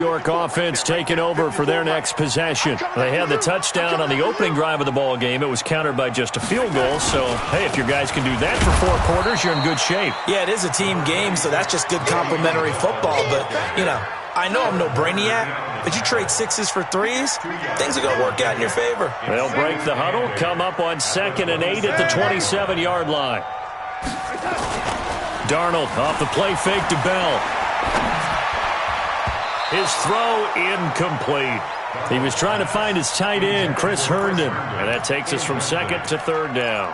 York offense taking over for their next possession. They had the touchdown on the opening drive of the ball game. It was countered by just a field goal. So, hey, if your guys can do that for 4 quarters, you're in good shape. Yeah, it is a team game, so that's just good complimentary football. But, you know, I know I'm no brainiac, but you trade 6s for 3s, things are going to work out in your favor. They'll break the huddle, come up on 2nd and 8 at the 27-yard line. Darnold off the play fake to Bell. His throw incomplete. He was trying to find his tight end, Chris Herndon. And that takes us from 2nd to 3rd down.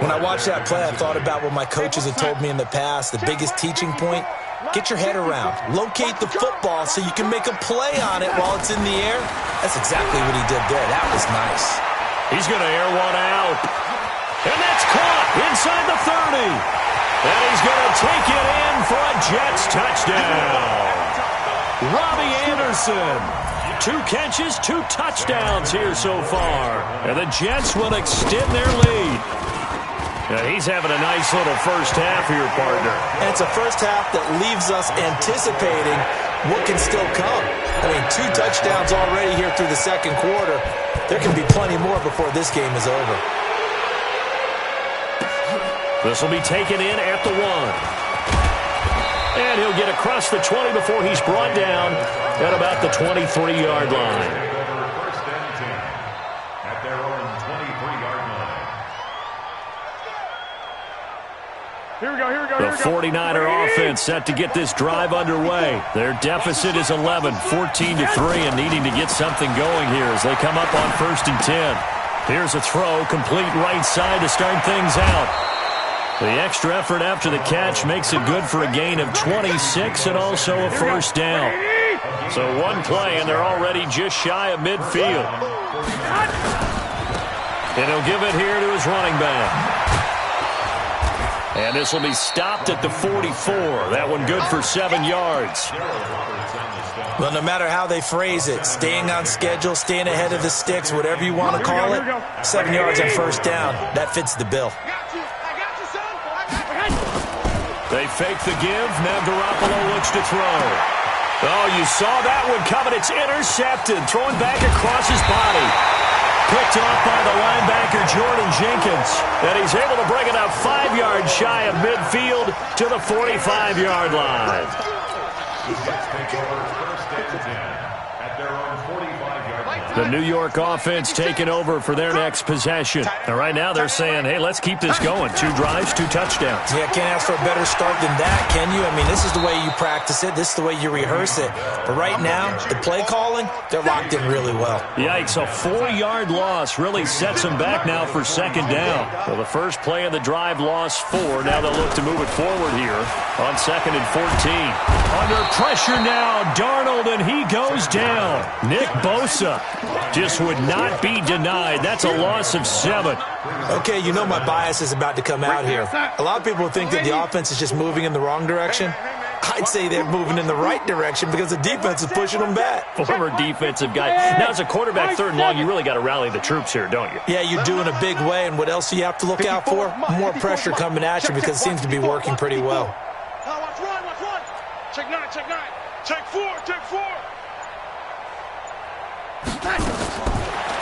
When I watched that play, I thought about what my coaches had told me in the past. The biggest teaching point, get your head around. Locate the football so you can make a play on it while it's in the air. That's exactly what he did there. That was nice. He's going to air one out. And that's caught inside the 30. And he's going to take it in for a Jets touchdown. Robbie Anderson, 2 catches, 2 touchdowns here so far. And the Jets will extend their lead. And he's having a nice little first half here, partner. And it's a first half that leaves us anticipating what can still come. I mean, 2 touchdowns already here through the 2nd quarter. There can be plenty more before this game is over. This will be taken in at the 1. And he'll get across the 20 before he's brought down at about the 23-yard line. First and 10 at their own 23-yard line. Here we go. The 49er offense set to get this drive underway. Their deficit is 11, 14-3, and needing to get something going here as they come up on 1st and 10. Here's a throw, complete right side to start things out. The extra effort after the catch makes it good for a gain of 26 and also a first down. So 1 play, and they're already just shy of midfield. And he'll give it here to his running back. And this will be stopped at the 44. That one good for 7 yards. Well, no matter how they phrase it, staying on schedule, staying ahead of the sticks, whatever you want to call it, 7 yards on first down, that fits the bill. They fake the give. Now Garoppolo looks to throw. Oh, you saw that one coming. It's intercepted. Thrown back across his body. Picked off by the linebacker, Jordan Jenkins. And he's able to bring it up 5 yards shy of midfield to the 45-yard line. The New York offense taking over for their next possession. And right now they're saying, hey, let's keep this going. 2 drives, 2 touchdowns. Yeah, can't ask for a better start than that, can you? I mean, this is the way you practice it. This is the way you rehearse it. But right now, the play calling, they're locked in really well. Yikes, a 4-yard loss really sets them back now for 2nd down. Well, the first play of the drive lost 4. Now they'll look to move it forward here on 2nd and 14. Under pressure now, Darnold, and he goes down. Nick Bosa just would not be denied. That's a loss of 7. Okay, you know my bias is about to come out here. A lot of people think that the offense is just moving in the wrong direction. I'd say they're moving in the right direction because the defense is pushing them back. Former defensive guy. Now, as a quarterback 3rd and long, you really got to rally the troops here, don't you? Yeah, you do in a big way. And what else do you have to look out for? More pressure coming at you because it seems to be working pretty well. Watch one. Check 9. Check 4.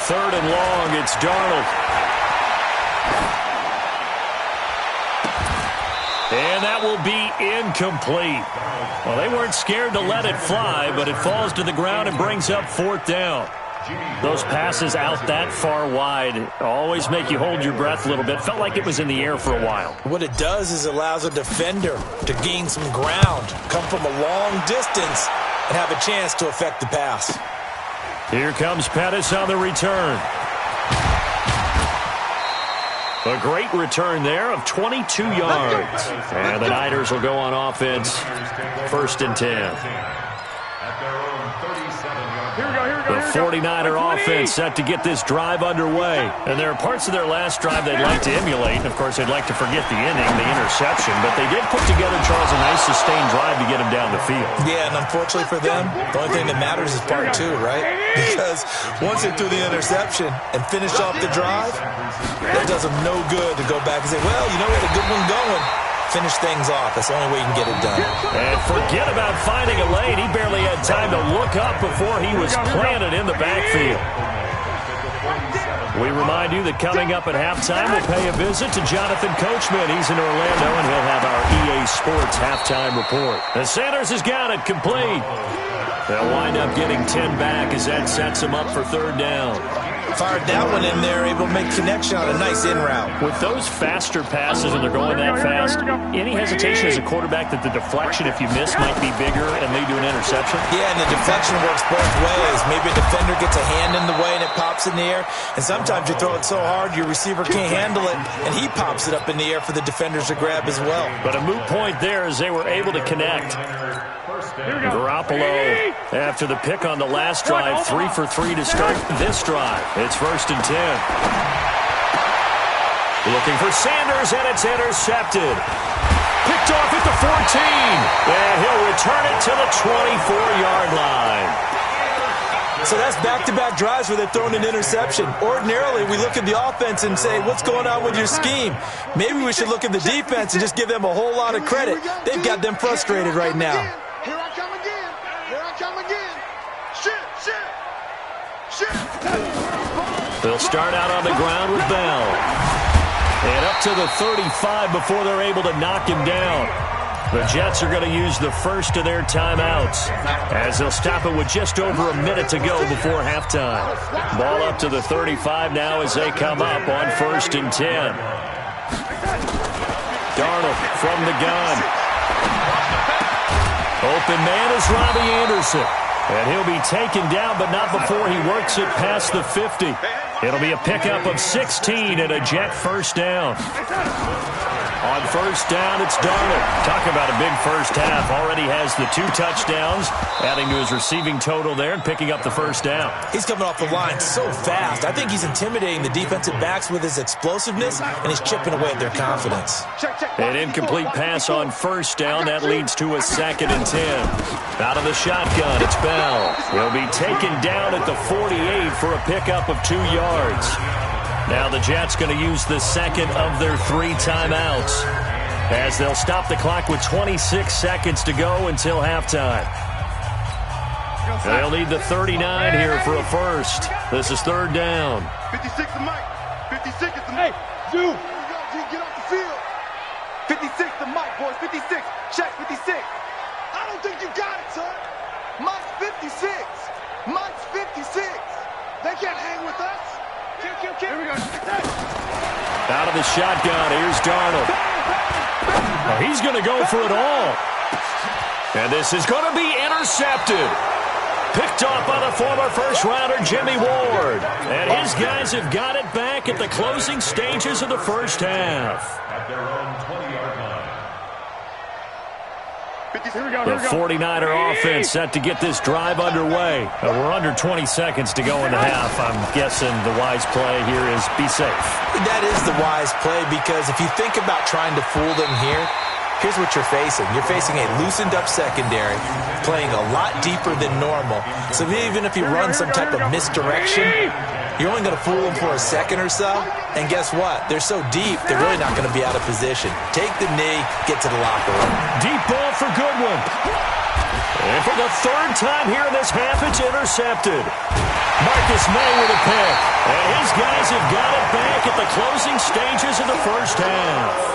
3rd and long, it's Darnold. And that will be incomplete. Well, they weren't scared to let it fly, but it falls to the ground and brings up 4th down. Those passes out that far wide always make you hold your breath a little bit. Felt like it was in the air for a while. What it does is it allows a defender to gain some ground, come from a long distance, and have a chance to affect the pass. Here comes Pettis on the return. A great return there of 22 yards. And the Niners will go on offense. 1st and 10. The 49er offense set to get this drive underway. And there are parts of their last drive they'd like to emulate. And, of course, they'd like to forget the inning, the interception. But they did put together, Charles, a nice sustained drive to get them down the field. Yeah, and unfortunately for them, the only thing that matters is part 2, right? Because once they threw the interception and finished off the drive, that does them no good to go back and say, well, you know, we had a good one going. finish things off. That's the only way you can get it done. And forget about finding a lane. He barely had time to look up before he was planted in the backfield. We remind you that coming up at halftime, we'll pay a visit to Jonathan Coachman. He's in Orlando, and he'll have our EA Sports halftime report. And Sanders has got it complete. They'll wind up getting 10 back as that sets them up for third down. Fired that one in there, able to make connection on a nice in route. With those faster passes and they're going that fast, any hesitation as a quarterback that the deflection, if you miss, might be bigger and lead to an interception? Yeah, and the deflection works both ways. Maybe a defender gets a hand in the way and it pops in the air, and sometimes you throw it so hard your receiver can't handle it, and he pops it up in the air for the defenders to grab as well. But a moot point there as they were able to connect. Garoppolo, after the pick on the last drive, 3 for 3 to start this drive. It's 1st and 10. Looking for Sanders, and it's intercepted. Picked off at the 14, and he'll return it to the 24-yard line. So that's back-to-back drives where they're throwing an interception. Ordinarily, we look at the offense and say, what's going on with your scheme? Maybe we should look at the defense and just give them a whole lot of credit. They've got them frustrated right now. Here I come again. Here I come again. Shit. They'll start out on the ground with Bell. And up to the 35 before they're able to knock him down. The Jets are going to use the first of their timeouts as they'll stop it with just over a minute to go before halftime. Ball up to the 35 now as they come up on 1st and 10. Darnold from the gun. Open man is Robbie Anderson. And he'll be taken down, but not before he works it past the 50. It'll be a pickup of 16 and a Jet first down. On 1st down, it's Darnold. Talk about a big first half. Already has the 2 touchdowns, adding to his receiving total there and picking up the first down. He's coming off the line so fast. I think he's intimidating the defensive backs with his explosiveness, and he's chipping away at their confidence. An incomplete pass on 1st down. That leads to a 2nd and 10. Out of the shotgun, it's Bell. He'll be taken down at the 48 for a pickup of 2 yards. Now the Jets going to use the second of their 3 timeouts as they'll stop the clock with 26 seconds to go until halftime. They'll need the 39 here for a first. This is 3rd down. 56 to Mike. 56 is the Mike. Hey, Zoo. Get off the field. 56 to Mike, boys. 56. Check 56. I don't think you got it, son. Mike's 56. Mike's 56. They can't hang with us. Here we go. Out of the shotgun, here's Darnold. Well, he's going to go for it all. And this is going to be intercepted. Picked off by the former first-rounder Jimmy Ward. And his guys have got it back at the closing stages of the first half. At their own 20-yard line. The 49er offense set to get this drive underway. We're under 20 seconds to go in the half. I'm guessing the wise play here is be safe. That is the wise play, because if you think about trying to fool them here, here's what you're facing. You're facing a loosened-up secondary, playing a lot deeper than normal. So even if you run some type of misdirection, you're only going to fool them for a second or so. And guess what? They're so deep, they're really not going to be out of position. Take the knee, get to the locker room. Deep ball for Goodwin. And for the 3rd time here in this half, it's intercepted. Marcus May with a pick. And his guys have got it back at the closing stages of the first half.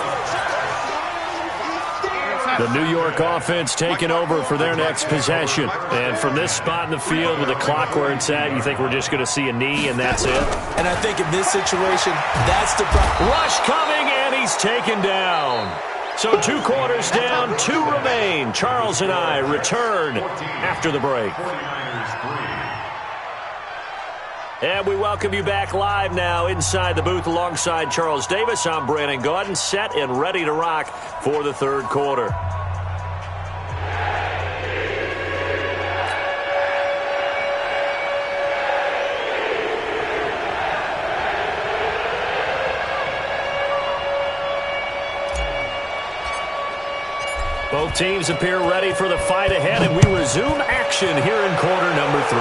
The New York offense taking over for their next possession. And from this spot in the field with the clock where it's at, you think we're just going to see a knee and that's it? And I think in this situation, that's the problem. Rush coming, and he's taken down. So 2 quarters down, 2 remain. Charles and I return after the break. And we welcome you back live now inside the booth alongside Charles Davis. I'm Brandon Gaudin, set and ready to rock for the 3rd quarter. Both teams appear ready for the fight ahead, and we resume action here in quarter number 3.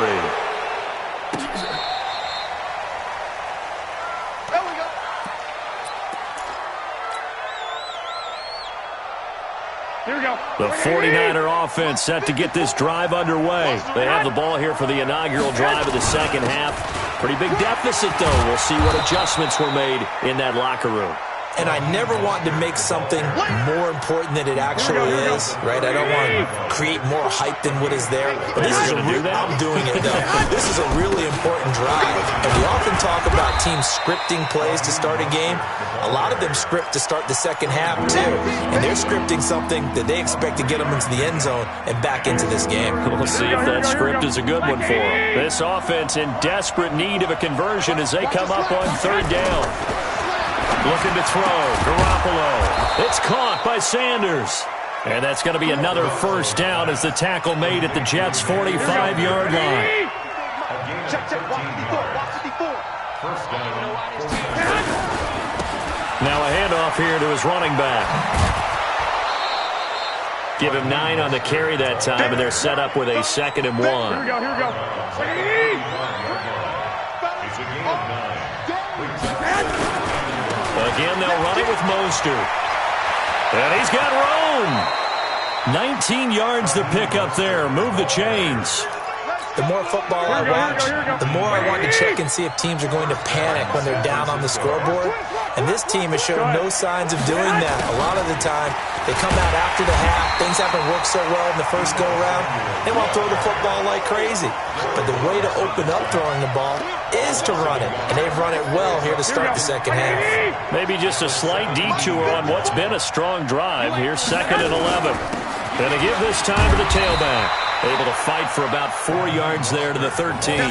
The 49er offense set to get this drive underway. They have the ball here for the inaugural drive of the second half. Pretty big deficit, though. We'll see what adjustments were made in that locker room. And I never want to make something more important than it actually is, right? I don't want to create more hype than what is there. But this is I'm doing it, though. This is a really important drive. And we often talk about teams scripting plays to start a game. A lot of them script to start the second half, too. And they're scripting something that they expect to get them into the end zone and back into this game. We'll see if that script is a good one for them. This offense in desperate need of a conversion as they come up on third down. Looking to throw. Garoppolo. It's caught by Sanders. And that's going to be another first down as the tackle made at the Jets' 45-yard line. Now a handoff here to his running back. Give him 9 on the carry that time, and they're set up with a 2nd and 1. Here we go. Again, they'll run it with Mostert. And he's got room. 19 yards to pick up there. Move the chains. The more football I watch, the more I want to check and see if teams are going to panic when they're down on the scoreboard. And this team has shown no signs of doing that. A lot of the time, they come out after the half. Things haven't worked so well in the first go-around. They want to throw the football like crazy. But the way to open up throwing the ball is to run it. And they've run it well here to start the second half. Maybe just a slight detour on what's been a strong drive. Here's 2nd and 11. And to give this time to the tailback. Able to fight for about 4 yards there to the 13.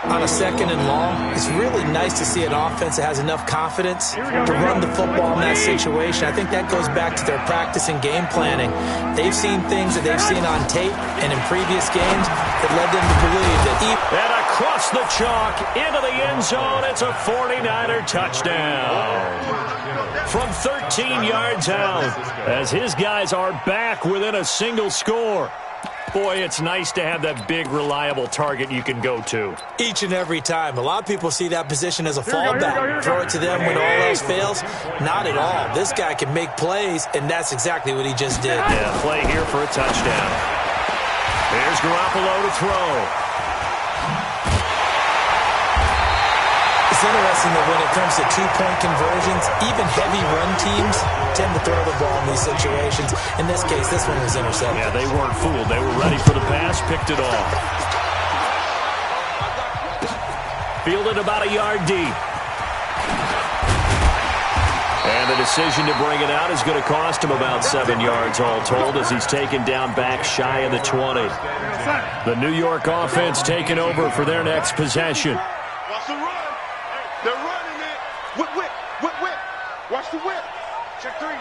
On a 2nd and long, it's really nice to see an offense that has enough confidence to run the football in that situation. I think that goes back to their practice and game planning. They've seen things that they've seen on tape and in previous games that led them to believe that and across the chalk into the end zone, it's a 49er touchdown. From 13 yards out, as his guys are back within a single score. Boy, it's nice to have that big, reliable target you can go to. Each and every time. A lot of people see that position as a fallback. Throw it to them when all else fails. Not at all. This guy can make plays, and that's exactly what he just did. Yeah, play here for a touchdown. Here's Garoppolo to throw. It's interesting that when it comes to two-point conversions, even heavy run teams tend to throw the ball in these situations. In this case, this one was intercepted. Yeah, they weren't fooled. They were ready for the pass, picked it off. Fielded about a yard deep. And the decision to bring it out is going to cost him about 7 yards all told as he's taken down back shy of the 20. The New York offense taking over for their next possession. Watch the run. They're running it. Whip. Watch the whip. Check three.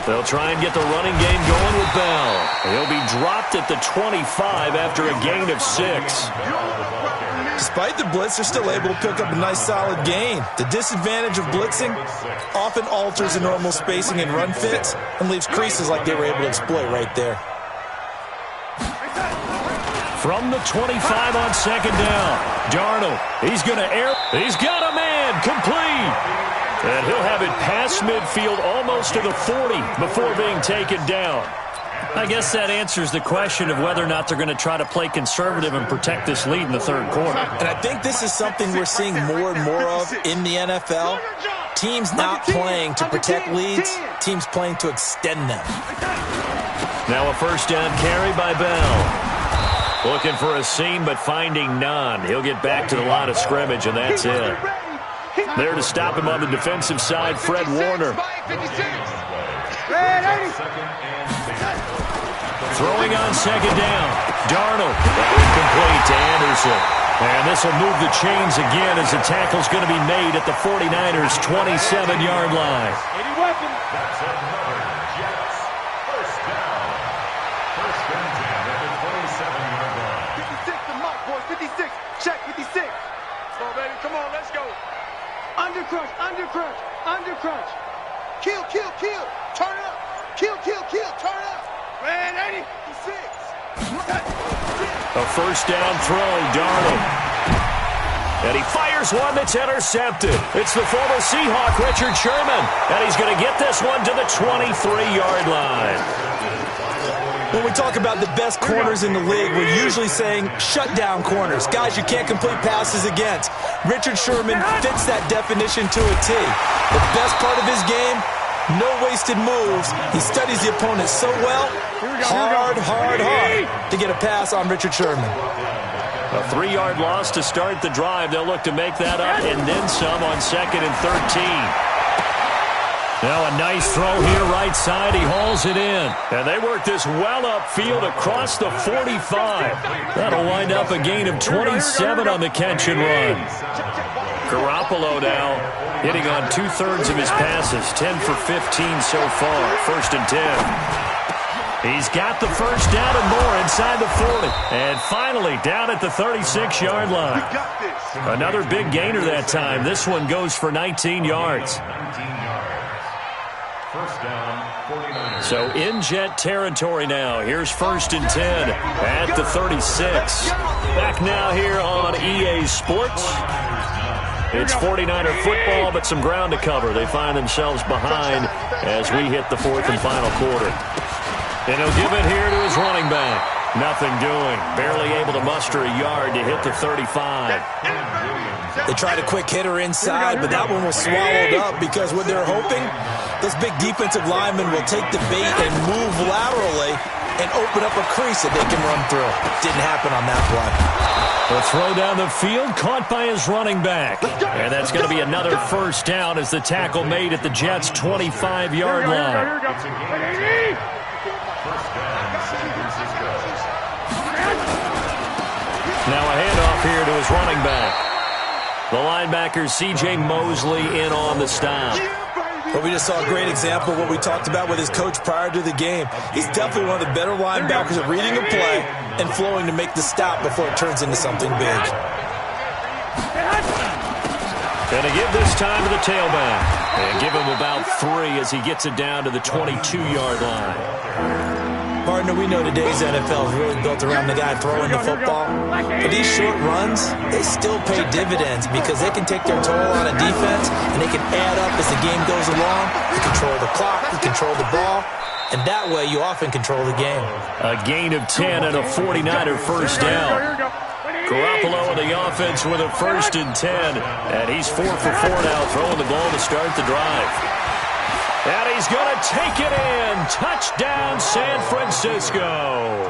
They'll try and get the running game going with Bell. He'll be dropped at the 25 after a gain of 6. Despite the blitz, they're still able to pick up a nice solid gain. The disadvantage of blitzing often alters the normal spacing and run fits and leaves creases like they were able to exploit right there. From the 25 on 2nd down. Darnold, he's going to air. He's got a man, complete. And he'll have it past midfield almost to the 40 before being taken down. I guess that answers the question of whether or not they're going to try to play conservative and protect this lead in the third quarter. And I think this is something we're seeing more and more of in the NFL. Teams not playing to protect leads, teams playing to extend them. Now a first down carry by Bell. Looking for a seam, but finding none. He'll get back to the line of scrimmage, and that's it. There to stop him on the defensive side, Fred Warner. Throwing on 2nd down. Darnold. Incomplete to Anderson. And this will move the chains again as the tackle's going to be made at the 49ers' 27-yard line. That's another Jets first down. First and 10 at the 27-yard line. 56 to Mike, boys. 56. Check 56. Come on, baby. Come on, let's go. Under crunch. Kill. Turn it up. Kill. Turn it up. Man, 86. A first down throw, Darnold. And he fires. here's one that's intercepted. It's the former Seahawk, Richard Sherman, and he's going to get this one to the 23-yard line. When we talk about the best corners in the league, we're usually saying shutdown corners, guys you can't complete passes against. Richard Sherman fits that definition to a T. The best part of his game, no wasted moves. He studies the opponent so well, hard to get a pass on Richard Sherman. A 3-yard loss to start the drive. They'll look to make that up and then some on 2nd and 13. Now a nice throw here right side. He hauls it in. And they work this well upfield across the 45. That'll wind up a gain of 27 on the catch and run. Garoppolo now hitting on 2/3 of his passes. 10 for 15 so far. 1st and 10. He's got the first down and more inside the 40. And finally down at the 36-yard line. Another big gainer that time. This one goes for 19 yards. First down, 49ers. So in Jet territory now. Here's 1st and 10 at the 36. Back now here on EA Sports. It's 49er football, but some ground to cover. They find themselves behind as we hit the 4th and final quarter. And he'll give it here to his running back. Nothing doing. Barely able to muster a yard to hit the 35. They tried a quick hitter inside, but that one was swallowed up because what they're hoping, this big defensive lineman will take the bait and move laterally and open up a crease that they can run through. Didn't happen on that play. The throw down the field, caught by his running back. And that's going to be another first down as the tackle made at the Jets' 25-yard line. Now a handoff here to his running back. The linebacker, C.J. Mosley, in on the stop. Well, we just saw a great example of what we talked about with his coach prior to the game. He's definitely one of the better linebackers at reading a play and flowing to make the stop before it turns into something big. Going to give this time to the tailback. And give him about 3 as he gets it down to the 22-yard line. Partner, we know today's NFL is really built around the guy throwing the football. But these short runs, they still pay dividends because they can take their toll on a defense and they can add up as the game goes along. You control the clock, you control the ball, and that way you often control the game. A gain of 10 and a 49er first down. Garoppolo in the offense with a 1st and 10, and he's 4 for 4 now, throwing the ball to start the drive. And he's going to take it in. Touchdown, San Francisco.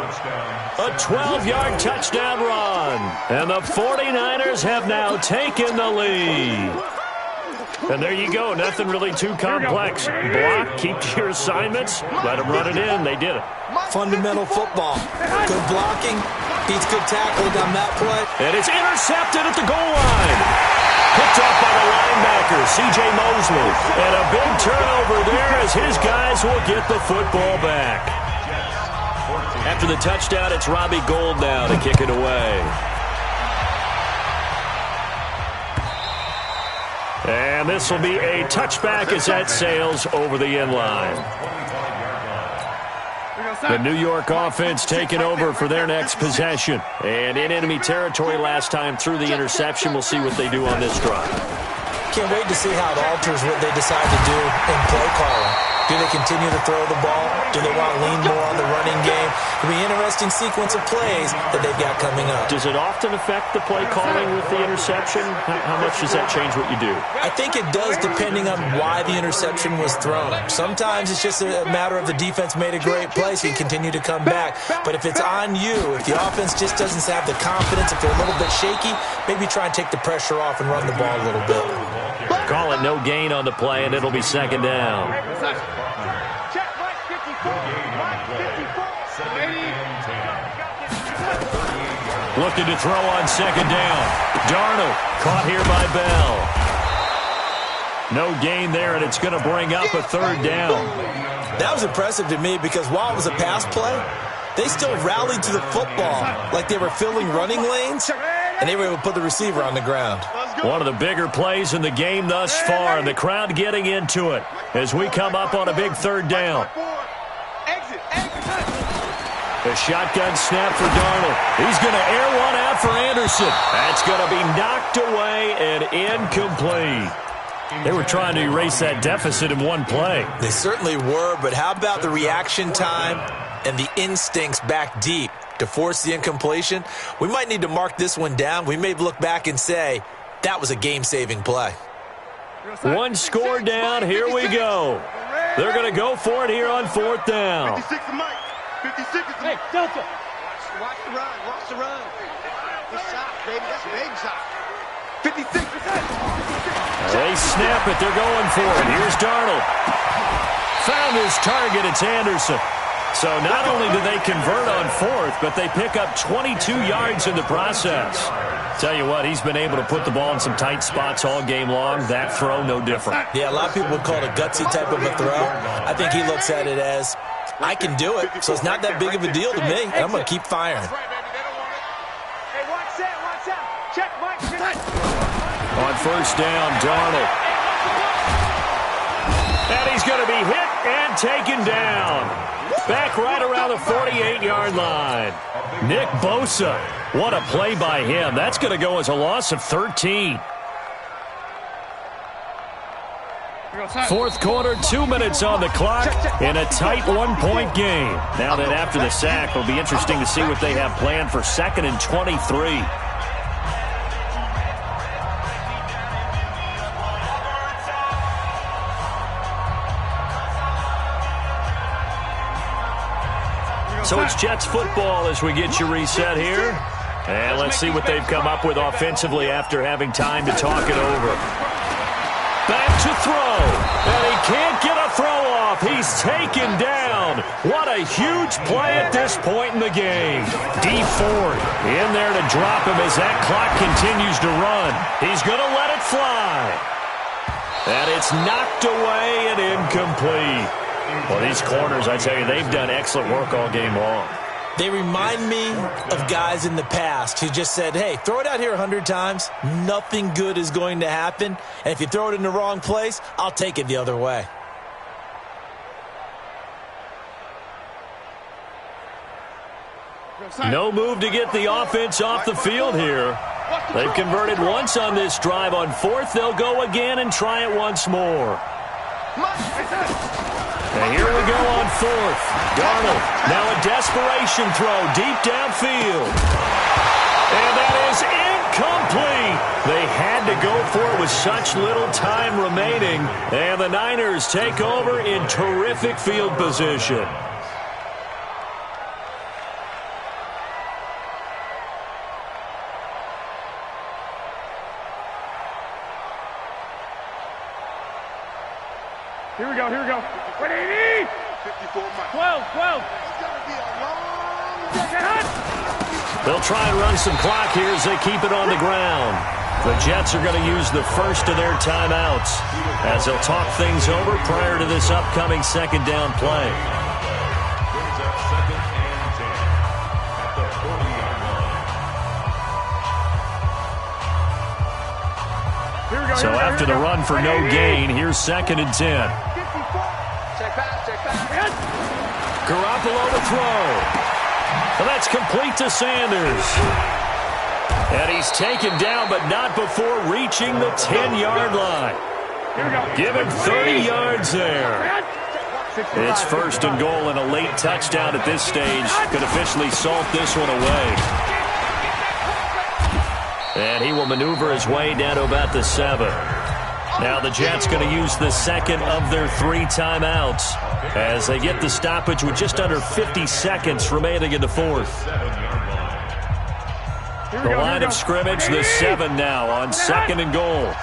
A 12-yard touchdown run. And the 49ers have now taken the lead. And there you go. Nothing really too complex. Block, keep to your assignments, let them run it in. They did it. Fundamental football. Good blocking, beats good tackling on that play. And it's intercepted at the goal line. Picked up by the linebacker, C.J. Mosley. And a big turnover there as his guys will get the football back. After the touchdown, it's Robbie Gould now to kick it away. And this will be a touchback as that sails over the end line. The New York offense taking over for their next possession. And in enemy territory last time through the interception. We'll see what they do on this drive. Can't wait to see how it alters what they decide to do in play calling. Do they continue to throw the ball? Do they want to lean more on the running game? It'll be an interesting sequence of plays that they've got coming up. Does it often affect the play calling with the interception? How much does that change what you do? I think it does depending on why the interception was thrown. Sometimes it's just a matter of the defense made a great play, so you continue to come back. But if it's on you, if the offense just doesn't have the confidence, if they're a little bit shaky, maybe try and take the pressure off and run the ball a little bit. Call it no gain on the play, and it'll be 2nd down. Looking to throw on 2nd down. Darnold caught here by Bell. No gain there, and it's going to bring up a 3rd down. That was impressive to me because while it was a pass play, they still rallied to the football like they were filling running lanes, and they were able to put the receiver on the ground. One of the bigger plays in the game thus far, and the crowd getting into it as we come up on a big 3rd down. A shotgun snap for Darnold. He's going to air one out for Anderson. That's going to be knocked away and incomplete. They were trying to erase that deficit in one play. They certainly were, but how about the reaction time and the instincts back deep to force the incompletion? We might need to mark this one down. We may look back and say, that was a game-saving play. One score down. Here we go. They're going to go for it here on 4th down. 56 is Mike. 56 is Hey, Delta. Watch the run. Watch the run. Good shot, baby. That's a baby shot. 56 They snap it. They're going for it. Here's Darnold. Found his target. It's Anderson. So not only do they convert on 4th, but they pick up 22 yards in the process. Tell you what, he's been able to put the ball in some tight spots all game long. That throw, no different. Yeah, a lot of people would call it a gutsy type of a throw. I think he looks at it as, I can do it, so it's not that big of a deal to me, and I'm going to keep firing. Hey, watch that, watch that. Check, Mike. On 1st down, Darnold. And he's going to be hit and taken down. Back right around the 48-yard line. Nick Bosa. What a play by him. That's going to go as a loss of 13. 4th quarter, 2 minutes on the clock in a tight 1-point game. Now that after the sack, it'll be interesting to see what they have planned for 2nd and 23. So it's Jets football as we get you reset here. And let's see what they've come up with offensively after having time to talk it over. Back to throw. And he can't get a throw off. He's taken down. What a huge play at this point in the game. D Ford in there to drop him as that clock continues to run. He's going to let it fly. And it's knocked away and incomplete. Well, these corners, I tell you, they've done excellent work all game long. They remind me of guys in the past who just said, hey, throw it out here 100 times. Nothing good is going to happen. And if you throw it in the wrong place, I'll take it the other way. No move to get the offense off the field here. They've converted once on this drive. On 4th, they'll go again and try it once more. And here we go on 4th. Darnold, now a desperation throw deep downfield. And that is incomplete. They had to go for it with such little time remaining. And the Niners take over in terrific field position. Here we go, here we go. 180! 54 Mike. 12. It's going to be a long They'll try and run some clock here as they keep it on the ground. The Jets are going to use the first of their timeouts as they'll talk things over prior to this upcoming 2nd down play. Brings up 2nd and 10 at the 40-yard line. Here we go, So after the run for no gain, here's 2nd and 10. Check pass. Garoppolo to throw. And that's complete to Sanders. And he's taken down, but not before reaching the 10-yard line. Here we go. Give him 30 yards there. It's 1st and goal, and a late touchdown at this stage could officially salt this one away. And he will maneuver his way down to about the 7. Now the Jets going to use the 2nd of their 3 timeouts as they get the stoppage with just under 50 seconds remaining in the 4th. The line of scrimmage, the 7 now on 2nd and goal.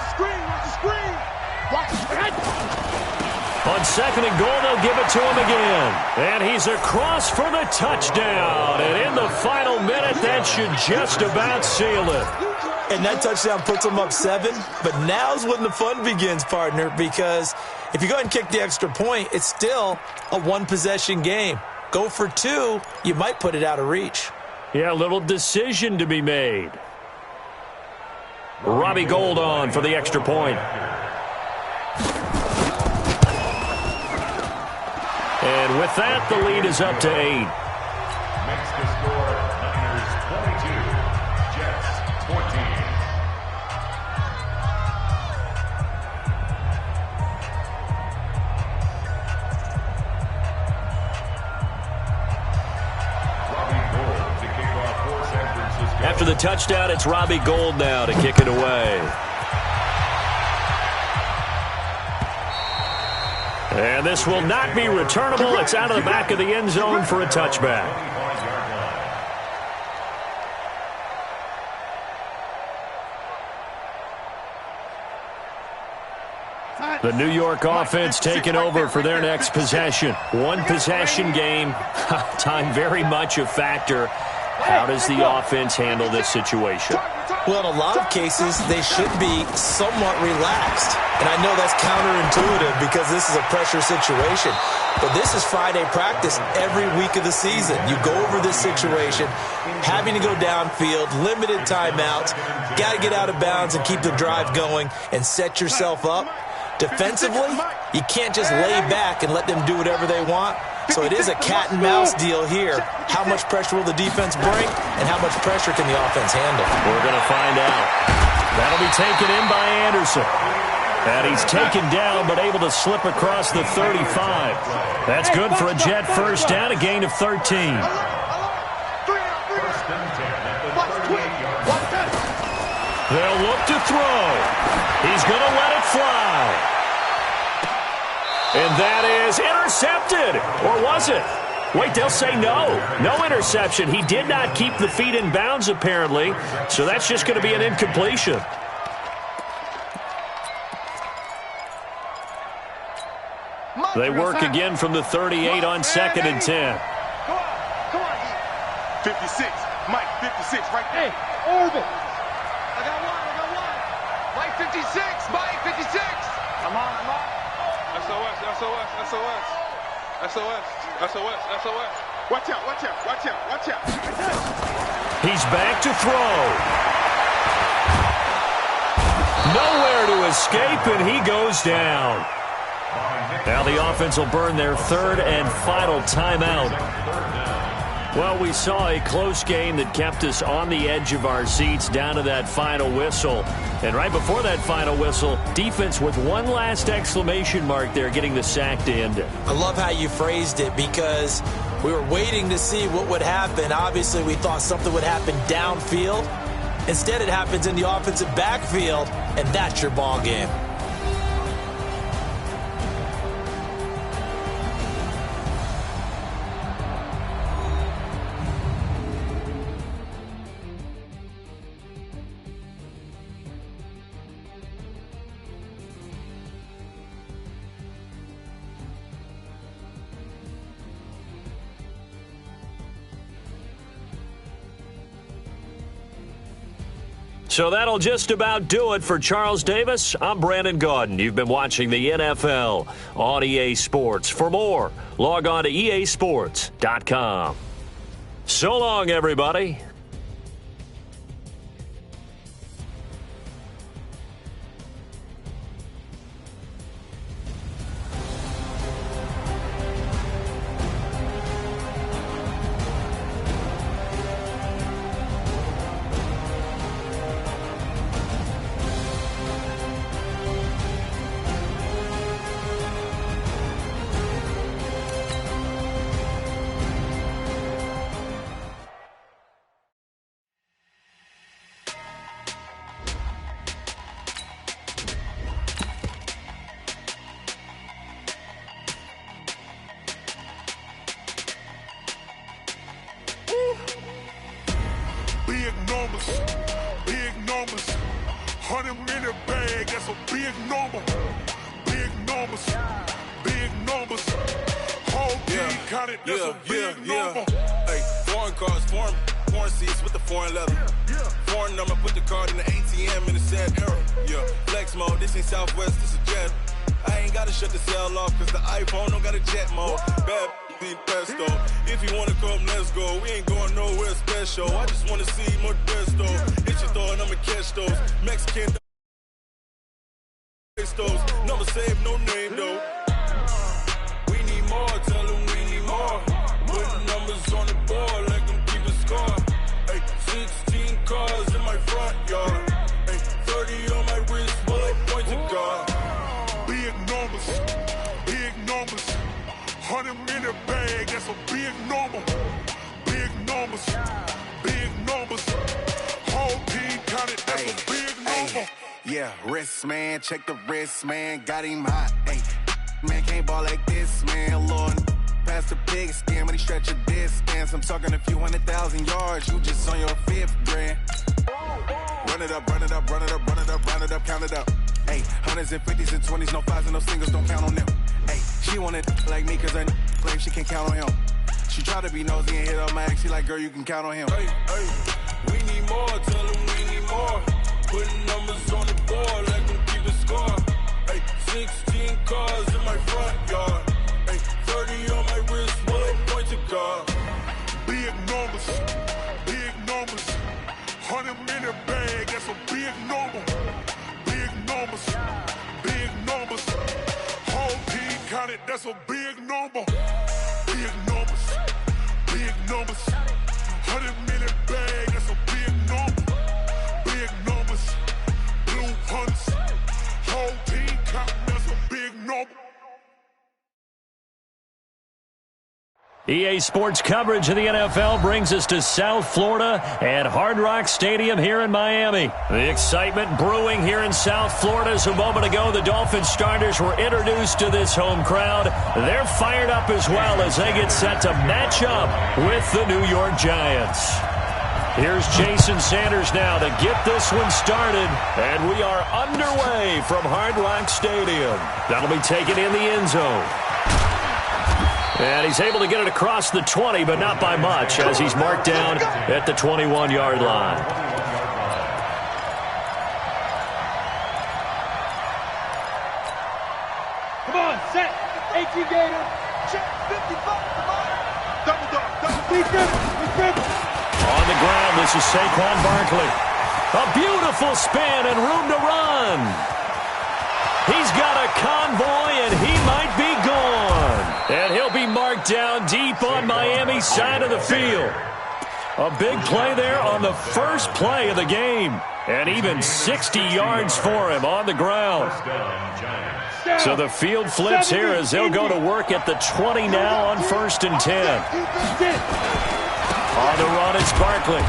On 2nd and goal, they'll give it to him again. And he's across for the touchdown. And in the final minute, that should just about seal it. And that touchdown puts them up 7. But now's when the fun begins, partner, because if you go ahead and kick the extra point, it's still a one-possession game. Go for 2, you might put it out of reach. Yeah, a little decision to be made. Robbie Gould on for the extra point. And with that, the lead is up to 8. Makes the score Niners 22, Jets 14. After the touchdown, it's Robbie Gould now to kick it away. And this will not be returnable. It's out of the back of the end zone for a touchback. The New York offense taking over for their next possession. One possession game. Time very much a factor. How does the offense handle this situation? Well, in a lot of cases, they should be somewhat relaxed. And I know that's counterintuitive because this is a pressure situation. But this is Friday practice every week of the season. You go over this situation, having to go downfield, limited timeouts, got to get out of bounds and keep the drive going and set yourself up. Defensively, you can't just lay back and let them do whatever they want. So it is a cat and mouse deal here. How much pressure will the defense bring, and how much pressure can the offense handle? We're going to find out. That'll be taken in by Anderson. And he's taken down, but able to slip across the 35. That's good for a Jet first down, a gain of 13. They'll look to throw. He's going to let it fly. And that is intercepted. Or was it? Wait, they'll say no. No interception. He did not keep the feet in bounds, apparently. So that's just going to be an incompletion. They work again from the 38 on 2nd and 10. Come on. 56. Mike, 56 right there. Hey, Urban. I got one. Mike, 56. Mike, 56. I'm on. SOS. Watch out. He's back to throw. Nowhere to escape, and he goes down. Now the offense will burn their third and final timeout. Well, we saw a close game that kept us on the edge of our seats down to that final whistle. And right before that final whistle, defense with one last exclamation mark there, getting the sack to end it. I love how you phrased it because we were waiting to see what would happen. Obviously, we thought something would happen downfield. Instead, it happens in the offensive backfield, and that's your ball game. So that'll just about do it for Charles Davis. I'm Brandon Gaudin. You've been watching the NFL on EA Sports. For more, log on to easports.com. So long, everybody. Big numbers, 100 in a bag, that's a big number. Big numbers, whole team counted, that's a big number. Hey, foreign cars, foreign seats with the foreign leather. Foreign number, put the card in the ATM in the sad era. Yeah, flex mode, this ain't Southwest, this a jet. I ain't gotta shut the cell off, cause the iPhone don't got a jet mode. Bad pesto. If you wanna come, let's go. We ain't going nowhere special. I just wanna see more Modesto. Hit your thought, I'ma catch those. Mexican those. Number save, no name though. We need more, tell them we need more. Putting numbers on the board like Big numbers, big numbers. Whole team counted, that's a big number. Yeah, wrist, man, check the wrist, man. Got him hot, ayy. Man, can't ball like this, man. Lord, past the pig skin, but he stretch a distance. I'm talking a few 100,000 yards. You just on your 5th grand. Run it up, run it up, run it up, run it up, round it up, count it up. Ayy, 100s and 50s and 20s, no 5s and no singles, don't count on them. Ayy, she want it like me, cause her claim she can count on him. She try to be nosy and hit up my ex, she like, girl, you can count on him. Hey, hey, we need more, tell them we need more. Putting numbers on the board, like them keep a score. Hey, 16 cars in my front yard. Hey, 30 on my wrist, one point to guard. Big numbers, big numbers. 100 in a bag, that's a big number. Big numbers, big numbers. Whole team counted, that's a big number. Big numbers, big numbers. 100 in a bag, that's a big number. Big numbers, blue hunts. Whole team counting, that's a big number. EA Sports coverage of the NFL brings us to South Florida at Hard Rock Stadium here in Miami. The excitement brewing here in South Florida as a moment ago the Dolphins starters were introduced to this home crowd. They're fired up as well as they get set to match up with the New York Giants. Here's Jason Sanders now to get this one started, and we are underway from Hard Rock Stadium. That'll be taken in the end zone. And he's able to get it across the 20, but not by much, as he's marked down at the 21-yard line. Come on, set. 18 Gator. Check 55. Come on. Double dog. Double. On the ground, this is Saquon Barkley. A beautiful spin and room to run. He's got a convoy, and he might be gone. And he'll be marked down deep on Miami's side of the field. A big play there on the first play of the game. And even 60 yards for him on the ground. So the field flips here as they'll go to work at the 20 now on 1st and 10. On the run, it's Barkley.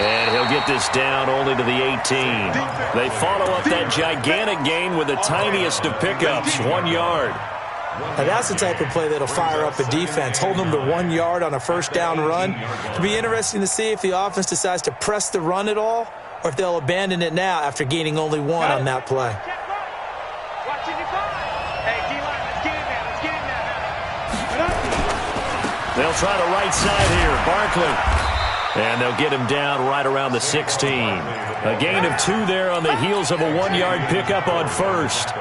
And he'll get this down only to the 18. They follow up that gigantic gain with the tiniest of pickups, 1 yard. Now that's the type of play that'll fire up a defense. Hold them to 1 yard on a first down run. It'll be interesting to see if the offense decides to press the run at all or if they'll abandon it now after gaining only 1 on that play. They'll try the right side here. Barkley. And they'll get him down right around the 16. A gain of 2 there on the heels of a 1-yard pickup on first.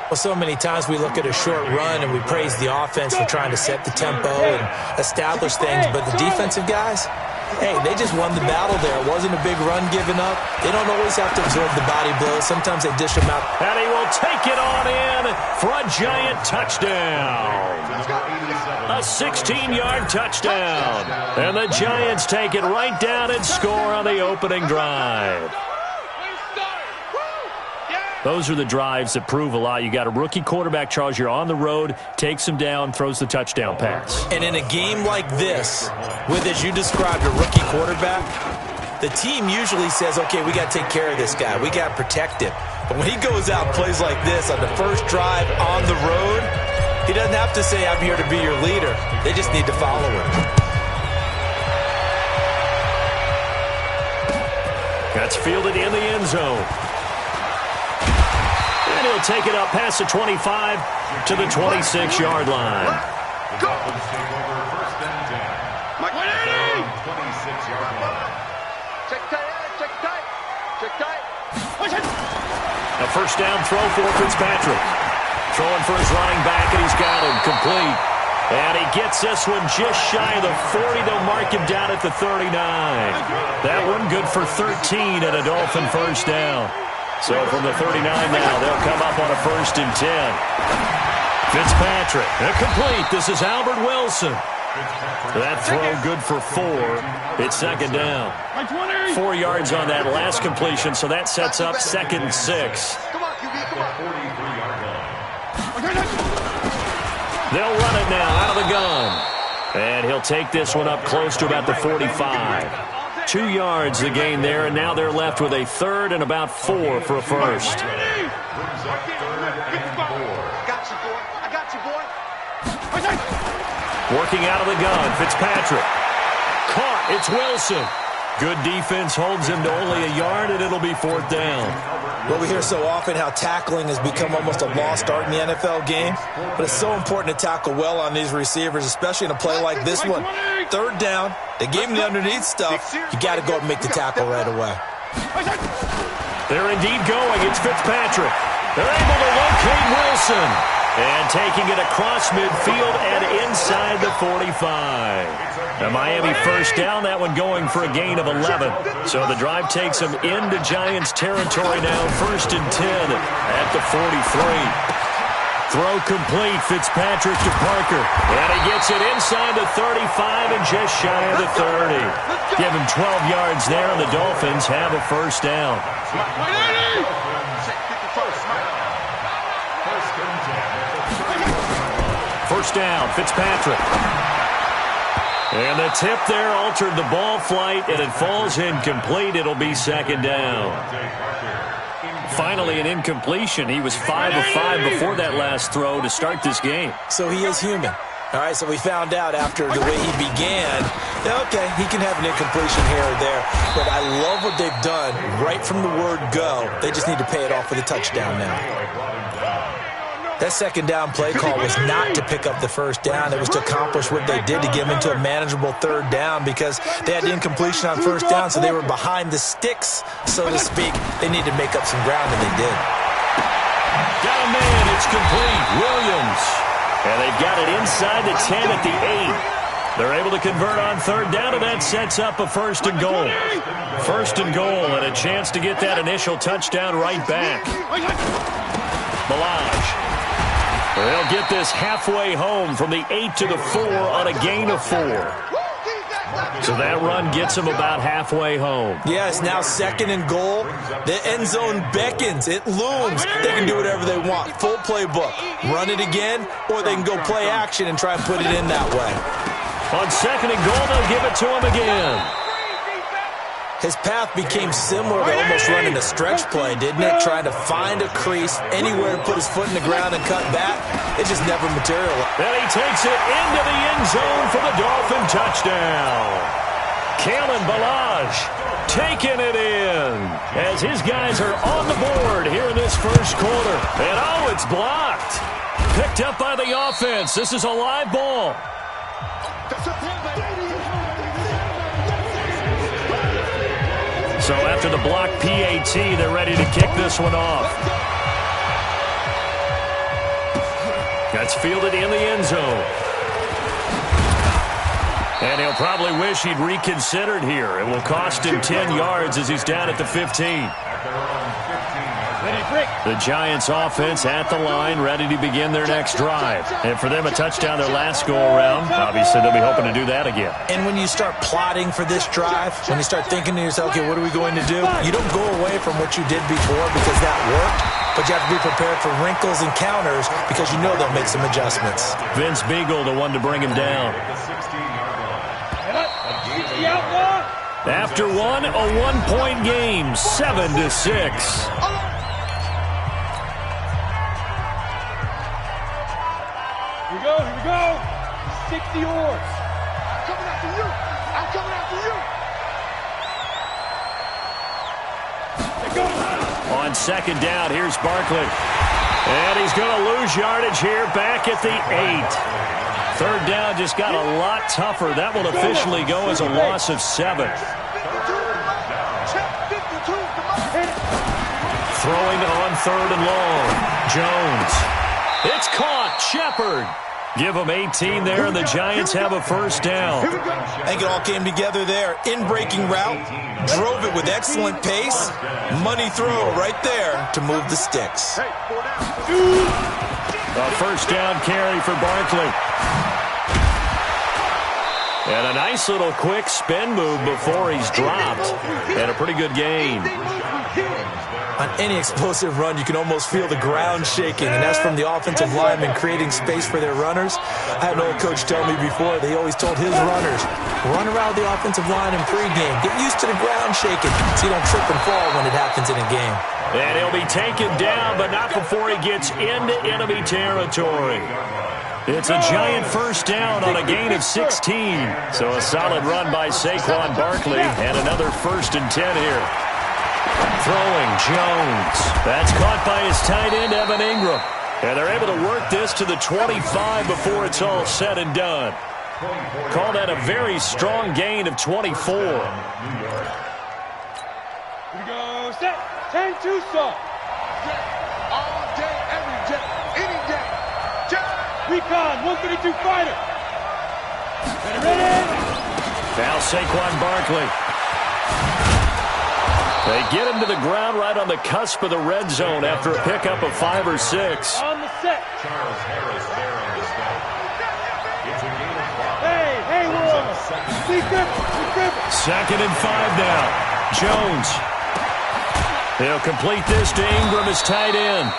Well, so many times we look at a short run and we praise the offense for trying to set the tempo and establish things. But the defensive guys, hey, they just won the battle there. It wasn't a big run given up. They don't always have to absorb the body blows. Sometimes they dish them out. And he will take it on in for a giant touchdown. A 16-yard touchdown. And the Giants take it right down and score on the opening drive. Those are the drives that prove a lot. You got a rookie quarterback, Charles. You're on the road, takes him down, throws the touchdown pass. And in a game like this, with, as you described, a rookie quarterback, the team usually says, okay, we got to take care of this guy. We got to protect him. But when he goes out and plays like this on the first drive on the road, he doesn't have to say, I'm here to be your leader. They just need to follow him. That's fielded in the end zone. And he'll take it up past the 25 to the 26-yard line. Go! Take over 1st and 10. Mike, 26-yard line. Check tight. A first down throw for Fitzpatrick. Throwing for his running back, and he's got him complete. And he gets this one just shy of the 40. They'll mark him down at the 39. That one good for 13 and a Dolphin first down. So from the 39 now, they'll come up on a 1st and 10. Fitzpatrick, complete. This is Albert Wilson. That throw good for 4. It's 2nd down. 4 yards on that last completion, so that sets up 2nd and 6. Come on, QB, come on. 43-yard line. They'll run it now out of the gun. And he'll take this one up close to about the 45. 2 yards the gain there, and now they're left with a third and about 4 for a first. Working out of the gun, Fitzpatrick. Caught, it's Wilson. Good defense holds him to only a yard, and it'll be 4th down. Well, we hear so often how tackling has become almost a lost art in the NFL game, but it's so important to tackle well on these receivers, especially in a play like this one. 3rd down, they gave him the underneath stuff. You got to go and make the tackle right away. They're indeed going. It's Fitzpatrick. They're able to locate Wilson. And taking it across midfield and inside the 45. The Miami first down, that one going for a gain of 11. So the drive takes them into Giants territory now, 1st and 10 at the 43. Throw complete, Fitzpatrick to Parker. And he gets it inside the 35 and just shy of the 30. Give him 12 yards there, and the Dolphins have a first down. First down, Fitzpatrick. And the tip there altered the ball flight, and it falls incomplete. It'll be 2nd down. Finally, an incompletion. He was 5 of 5 before that last throw to start this game. So he is human. All right, so we found out after the way he began, okay, he can have an incompletion here or there. But I love what they've done right from the word go. They just need to pay it off with a touchdown now. That 2nd down play call was not to pick up the first down. It was to accomplish what they did to get them into a manageable 3rd down because they had the incompletion on 1st down, so they were behind the sticks, so to speak. They needed to make up some ground, and they did. Got a man. It's complete. Williams. And they've got it inside the 10 at the 8. They're able to convert on 3rd down, and that sets up a 1st and goal. 1st and goal, and a chance to get that initial touchdown right back. Balaj. They'll get this halfway home from the 8 to the 4 on a gain of 4. So that run gets them about halfway home. Yeah, it's now 2nd and goal. The end zone beckons. It looms. They can do whatever they want. Full playbook. Run it again, or they can go play action and try and put it in that way. On 2nd and goal, they'll give it to him again. His path became similar to almost running a stretch play, didn't it? Trying to find a crease, anywhere to put his foot in the ground and cut back. It just never materialized. And he takes it into the end zone for the Dolphin touchdown. Kalen Balaj taking it in as his guys are on the board here in this first quarter. And oh, it's blocked. Picked up by the offense. This is a live ball. So after the block PAT, they're ready to kick this one off. That's fielded in the end zone. And he'll probably wish he'd reconsidered here. It will cost him 10 yards as he's down at the 15. The Giants offense at the line, ready to begin their next drive. And for them, a touchdown their last go-around. Obviously, they'll be hoping to do that again. And when you start plotting for this drive, when you start thinking to yourself, okay, what are we going to do? You don't go away from what you did before because that worked, but you have to be prepared for wrinkles and counters because you know they'll make some adjustments. Vince Beagle, the one to bring him down. After one, a one-point game, 7-6. Here we go. 60 yours. I'm coming after you. I'm coming after you. On 2nd down, here's Barkley. And he's going to lose yardage here back at the 8. 3rd down just got a lot tougher. That will officially go as a loss of 7. Throwing on 3rd and long. Jones. It's caught. Shepard. Give them 18 there, and the Giants have a first down. I think it all came together there. In-breaking route. Drove it with excellent pace. Money throw right there to move the sticks. A first down carry for Barkley. And a nice little quick spin move before he's dropped. And a pretty good gain. On any explosive run, you can almost feel the ground shaking, and that's from the offensive linemen creating space for their runners. I had an old coach tell me before, they always told his runners, run around the offensive line in pregame. Get used to the ground shaking so you don't trip and fall when it happens in a game. And he'll be taken down, but not before he gets into enemy territory. It's a giant first down on a gain of 16. So a solid run by Saquon Barkley, and another 1st and 10 here. Throwing Jones. That's caught by his tight end, Evan Ingram. And they're able to work this to the 25 before it's all said and done. Call that a very strong gain of 24. Here we go, set, 10-2 saw. All day, every day, any day. Recon, 132 fighter. Ready? Now Saquon Barkley. They get him to the ground right on the cusp of the red zone after a pickup of 5 or 6. On the set. Charles Harris there on the snap. It's a gain of 5. Hey, Will. Secret. 2nd and 5 now. Jones. He'll complete this to Ingram as tight end.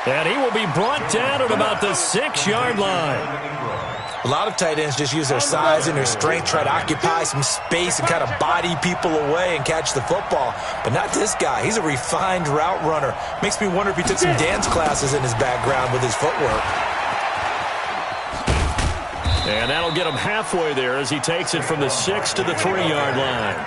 And he will be brought down at about the 6-yard line. A lot of tight ends just use their size and their strength, try to occupy some space and kind of body people away and catch the football. But not this guy. He's a refined route runner. Makes me wonder if he took some dance classes in his background with his footwork. And that'll get him halfway there as he takes it from the 6 to the 3-yard line.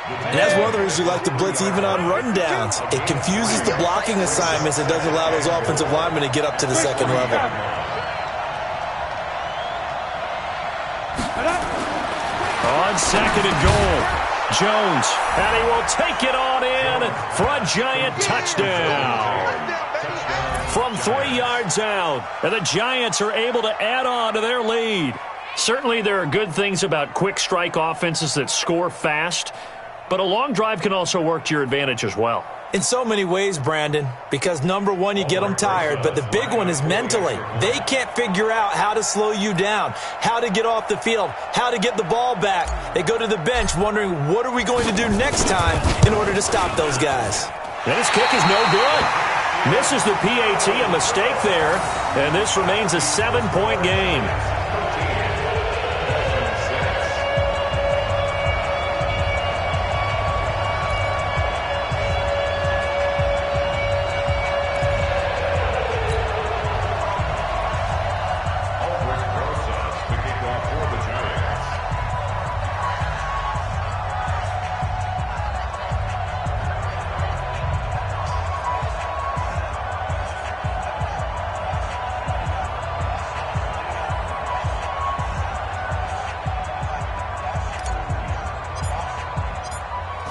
And that's one of the reasons we like to blitz even on run downs. It confuses the blocking assignments and doesn't allow those offensive linemen to get up to the second level. On 2nd and goal, Jones, and he will take it on in for a giant touchdown. From 3 yards out, and the Giants are able to add on to their lead. Certainly there are good things about quick strike offenses that score fast, but a long drive can also work to your advantage as well. In so many ways, Brandon, because number one, you get them tired, but the big one is mentally. They can't figure out how to slow you down, how to get off the field, how to get the ball back. They go to the bench wondering, what are we going to do next time in order to stop those guys? And his kick is no good. Misses the PAT, a mistake there, and this remains a 7-point game.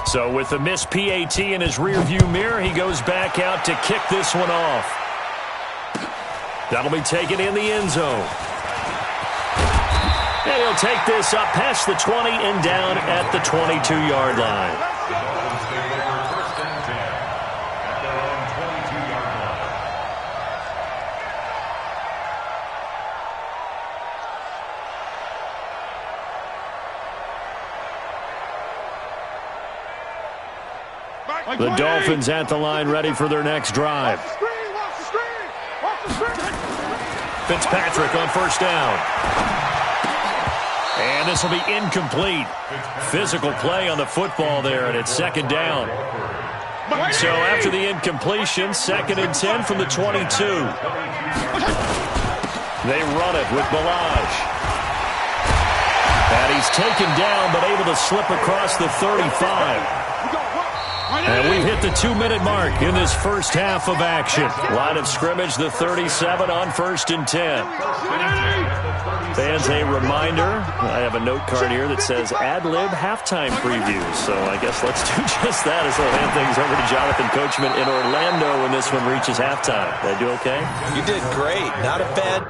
So with the missed PAT in his rearview mirror, he goes back out to kick this one off. That'll be taken in the end zone. And he'll take this up past the 20 and down at the 22-yard line. First and 10 at their own 22-yard line. The Dolphins at the line ready for their next drive. Fitzpatrick on first down. And this will be incomplete. Physical play on the football there, and it's 2nd down. So after the incompletion, 2nd and 10 from the 22. They run it with Balaj. And he's taken down, but able to slip across the 35. And we've hit the 2-minute mark in this first half of action. Line of scrimmage, the 37 on 1st and 10. Fans, a reminder, I have a note card here that says ad-lib halftime previews. So I guess let's do just that as we'll hand things over to Jonathan Coachman in Orlando when this one reaches halftime. Did I do okay? You did great. Not a bad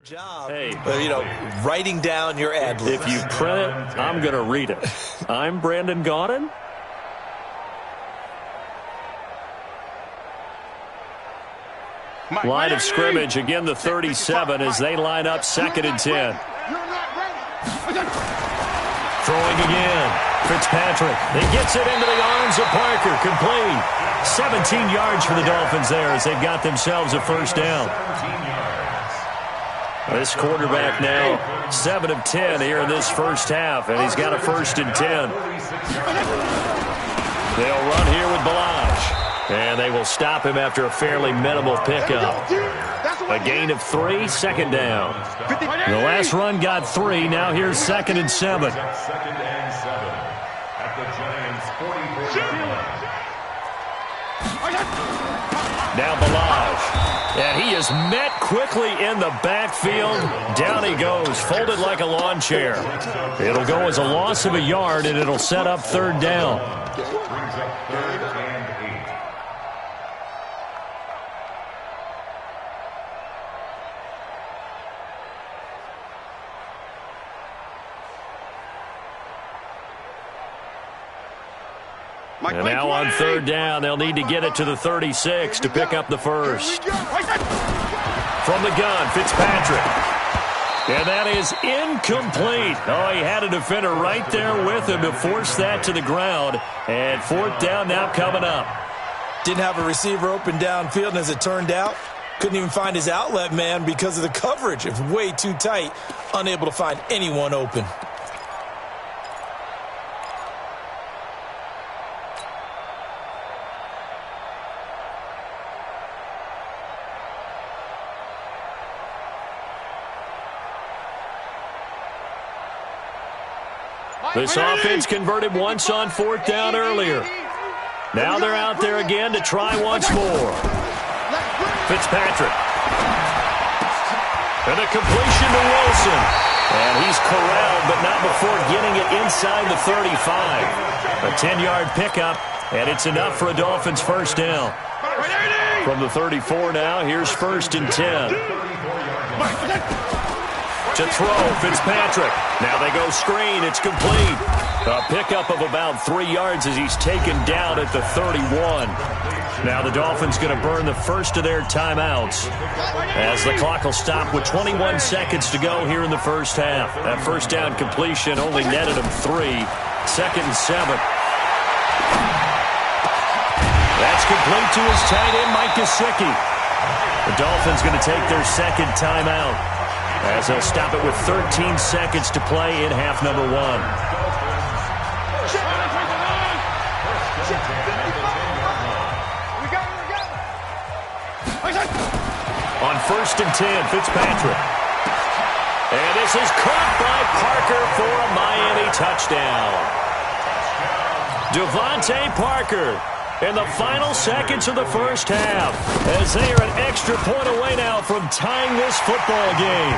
Job. Hey, writing down your ad libs. if you print it, I'm going to read it. I'm Brandon Gaudin. Line of scrimmage, again the 37 as they line up 2nd and 10. Throwing again. Fitzpatrick. He gets it into the arms of Parker. Complete. 17 yards for the Dolphins there as they've got themselves a first down. This quarterback now 7 of 10 here in this first half, and he's got a 1st and 10. They'll run here with Balaj. And they will stop him after a fairly minimal pickup. A gain of 3, 2nd down. The last run got 3. Now here's 2nd and 7. 2nd and 7 at the Giants' 44. Now Balaj. And he is met quickly in the backfield. Down he goes, folded like a lawn chair. It'll go as a loss of a yard, and it'll set up 3rd down. Brings up 3rd and 8. And now on 3rd down, they'll need to get it to the 36 to pick up the first. From the gun, Fitzpatrick. And that is incomplete. Oh, he had a defender right there with him to force that to the ground. And 4th down now coming up. Didn't have a receiver open downfield, and as it turned out, couldn't even find his outlet man because of the coverage. It was way too tight, unable to find anyone open. This offense converted once on 4th down earlier. Now they're out there again to try once more. Fitzpatrick. And a completion to Wilson. And he's corralled, but not before getting it inside the 35. A 10-yard pickup, and it's enough for a Dolphins first down. From the 34 now, here's 1st and 10. To throw, Fitzpatrick. Now they go screen. It's complete. A pickup of about 3 yards as he's taken down at the 31. Now the Dolphins going to burn the first of their timeouts as the clock will stop with 21 seconds to go here in the first half. That first down completion only netted him 3. 2nd and 7. That's complete to his tight end, Mike Gesicki. The Dolphins going to take their 2nd timeout as they'll stop it with 13 seconds to play in half number 1. On 1st and 10, Fitzpatrick. And this is caught by Parker for a Miami touchdown. Devontae Parker in the final seconds of the first half as they are an extra point away now from tying this football game.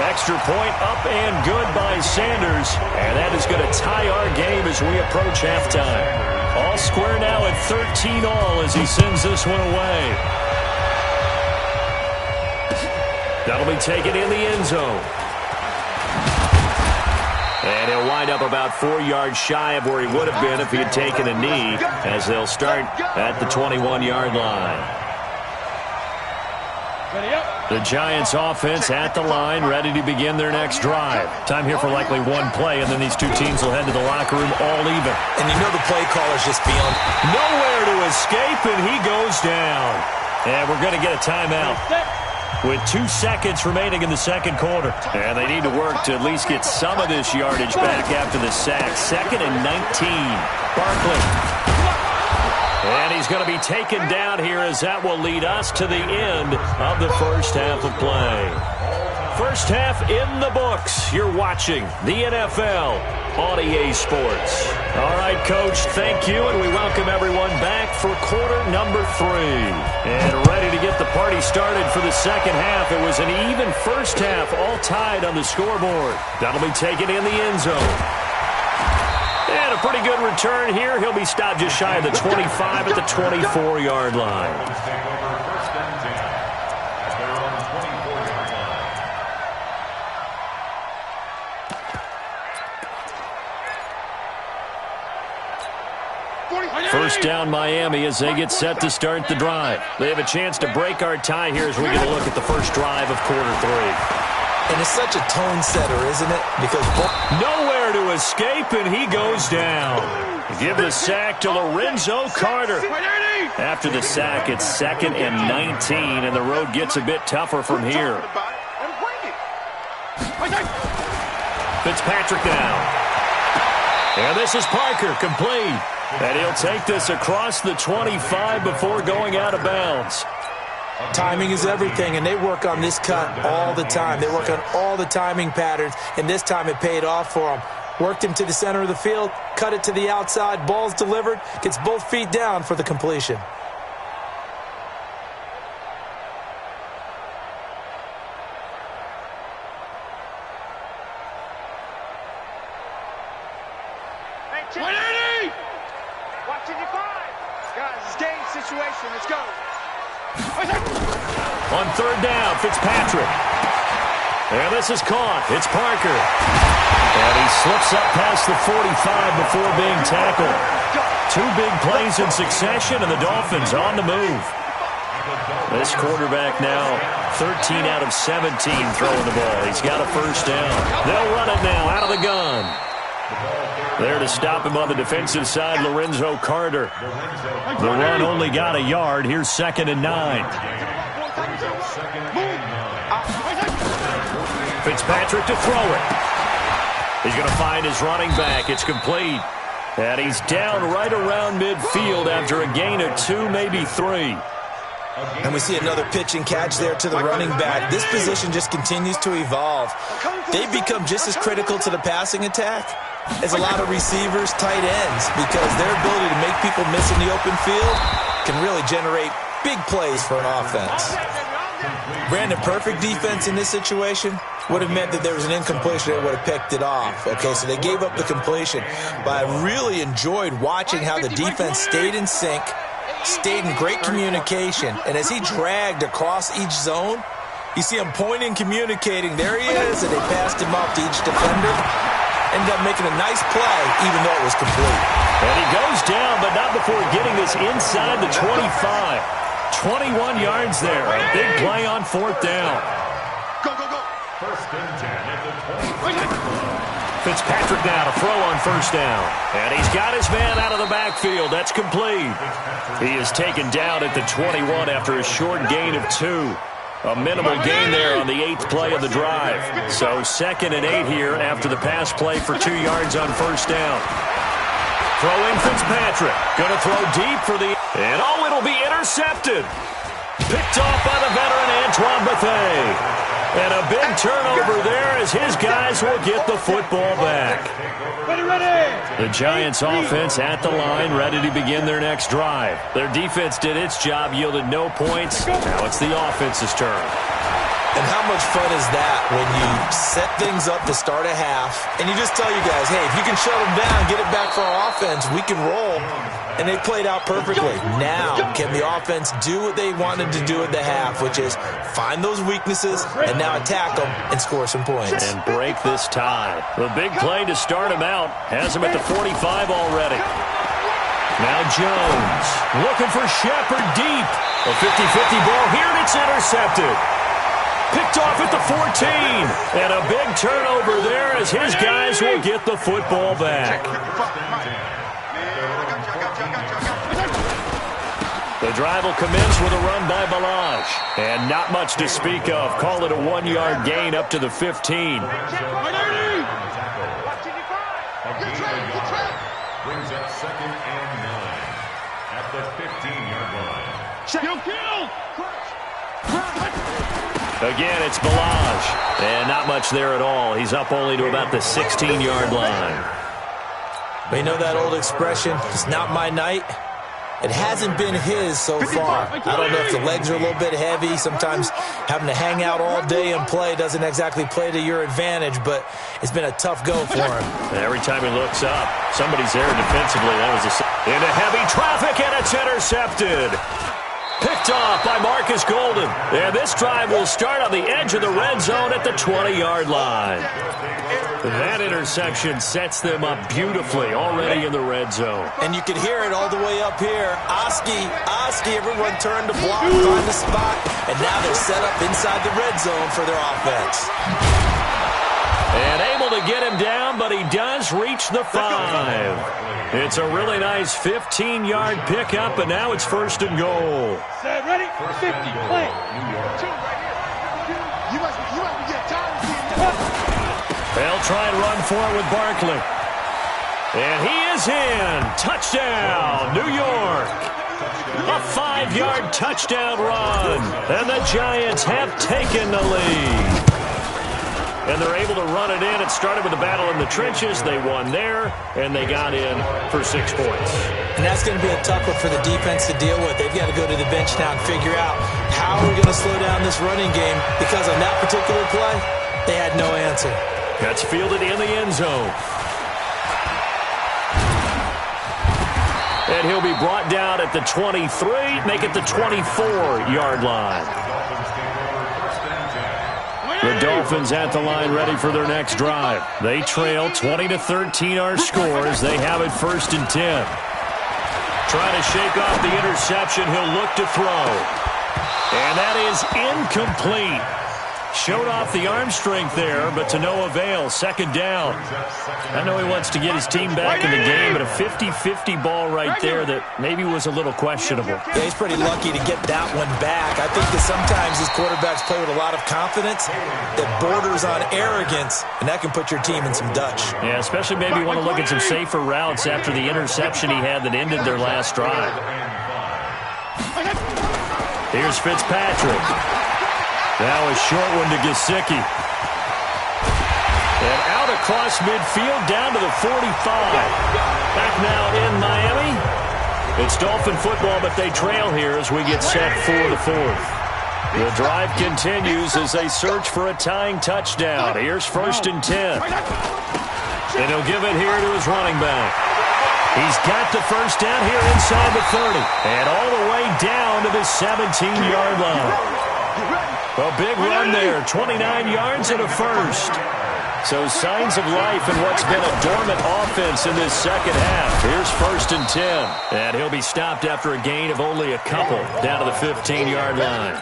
Extra point up and good by Sanders, and that is going to tie our game as we approach halftime. All square now at 13 all as he sends this one away. That'll be taken in the end zone. And he'll wind up about 4 yards shy of where he would have been if he had taken a knee as they'll start at the 21-yard line. The Giants offense at the line, ready to begin their next drive. Time here for likely one play, and then these two teams will head to the locker room all even. And you know the play caller's just feeling nowhere to escape, and he goes down. And we're going to get a timeout with 2 seconds remaining in the second quarter. And they need to work to at least get some of this yardage back after the sack. 2nd and 19. Barkley. And he's going to be taken down here as that will lead us to the end of the first half of play. First half in the books. You're watching the NFL on EA Sports. All right, Coach, thank you, and we welcome everyone back for quarter number 3. And ready to get the party started for the second half. It was an even first half, all tied on the scoreboard. That'll be taken in the end zone. And a pretty good return here. He'll be stopped just shy of the 25 at the 24-yard line. First down Miami as they get set to start the drive. They have a chance to break our tie here as we get a look at the first drive of quarter 3. And it's such a tone setter, isn't it? Because nowhere to escape, and he goes down. Give the sack to Lorenzo Carter. After the sack, it's 2nd and 19, and the road gets a bit tougher from here. Fitzpatrick now. And this is Parker, complete. And he'll take this across the 25 before going out of bounds. Timing is everything, and they work on this cut all the time. They work on all the timing patterns, and this time it paid off for them. Worked him to the center of the field, cut it to the outside, ball's delivered, gets both feet down for the completion. Let's go. On 3rd down, Fitzpatrick. And this is caught. It's Parker. And he slips up past the 45 before being tackled. 2 big plays in succession, and the Dolphins on the move. This quarterback now 13 out of 17 throwing the ball. He's got a first down. They'll run it now out of the gun. There to stop him on the defensive side, Lorenzo Carter. The run only got a yard. Here's 2nd and 9. Fitzpatrick to throw it. He's going to find his running back. It's complete. And he's down right around midfield after a gain of 2, maybe 3. And we see another pitch and catch there to the running back. This position just continues to evolve. They've become just as critical to the passing attack as a lot of receivers, tight ends, because their ability to make people miss in the open field can really generate big plays for an offense. Brandon, perfect defense in this situation would have meant that there was an incompletion that would have picked it off. Okay, so they gave up the completion. But I really enjoyed watching how the defense stayed in sync, stayed in great communication, and as he dragged across each zone, you see him pointing, communicating. There he is, and they passed him off to each defender. Ended up making a nice play, even though it was complete. And he goes down, but not before getting this inside the 25. 21 yards there. A big play on 4th down. Go, go, go. 1st and 10 at the 20. Fitzpatrick now to throw on 1st down. And he's got his man out of the backfield. That's complete. He is taken down at the 21 after a short gain of 2. A minimal gain there on the 8th play of the drive. So 2nd and 8 here after the pass play for 2 yards on 1st down. Throwing Fitzpatrick. Going to throw deep for the... And oh, it'll be intercepted. Picked off by the veteran Antoine Bethea. And a big turnover there as his guys will get the football back. The Giants offense at the line, ready to begin their next drive. Their defense did its job, yielded no points. Now it's the offense's turn. And how much fun is that when you set things up to start a half, and you just tell you guys, hey, if you can shut them down, get it back for our offense, we can roll. And they played out perfectly. Now, can the offense do what they wanted to do at the half, which is find those weaknesses and now attack them and score some points. And break this tie. The big play to start him out has him at the 45 already. Now Jones looking for Shepard deep. A 50-50 ball here, and it's intercepted. Picked off at the 14. And a big turnover there as his guys will get the football back. The drive will commence with a run by Balaj. And not much to speak of. Call it a 1-yard gain up to the 15. Brings up 2nd and 9 at the 15-yard line. Again, it's Balaj. And not much there at all. He's up only to about the 16-yard line. But you know that old expression, it's not my night? It hasn't been his so far. I don't know if the legs are a little bit heavy. Sometimes having to hang out all day and play doesn't exactly play to your advantage, but it's been a tough go for him. Every time he looks up, somebody's there defensively. That was into heavy traffic, and it's intercepted. Picked off by Marcus Marcus Golden. And this drive will start on the edge of the red zone at the 20-yard line. That interception sets them up beautifully already in the red zone. And you can hear it all the way up here. Oski, everyone turned to block, find a spot, and now they're set up inside the red zone for their offense. And able to get him down, but he does reach the 5. It's a really nice 15-yard pickup, and now it's first and goal. Set, ready? 50, play. You must be getting tired of seeing They'll try and run for it with Barkley. And he is in. Touchdown, New York. A 5-yard touchdown run. And the Giants have taken the lead. And they're able to run it in. It started with a battle in the trenches. They won there, and they got in for 6 points. And that's going to be a tough one for the defense to deal with. They've got to go to the bench now and figure out how we're going to slow down this running game, because on that particular play, they had no answer. That's fielded in the end zone. And he'll be brought down at the 23, make it the 24-yard line. The Dolphins at the line ready for their next drive. They trail 20-13 our score as they have it first and 10. Trying to shake off the interception, he'll look to throw. And that is incomplete. Showed off the arm strength there, but to no avail. Second down. I know he wants to get his team back in the game, but a 50-50 ball right there that maybe was a little questionable. Yeah, he's pretty lucky to get that one back. I think that sometimes these quarterbacks play with a lot of confidence that borders on arrogance, and that can put your team in some Dutch. Yeah, especially maybe want to look at some safer routes after the interception he had that ended their last drive. Here's Fitzpatrick. Now a short one to Gesicki. And out across midfield down to the 45. Back now in Miami. It's Dolphin football, but they trail here as we get set for the 4th. The drive continues as they search for a tying touchdown. Here's first and 10. And he'll give it here to his running back. He's got the first down here inside the 30. And all the way down to the 17-yard line. A big run there, 29 yards and a first. So signs of life in what's been a dormant offense in this second half. Here's first and 10. And he'll be stopped after a gain of only a couple down to the 15-yard line.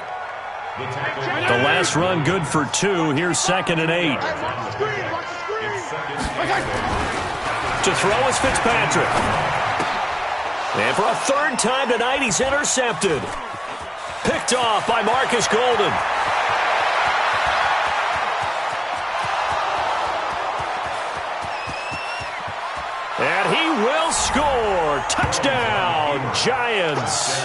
The last run good for 2. Here's second and 8. To throw is Fitzpatrick. And for a third time tonight, he's intercepted. Picked off by Marcus Golden. And he will score. Touchdown, Giants.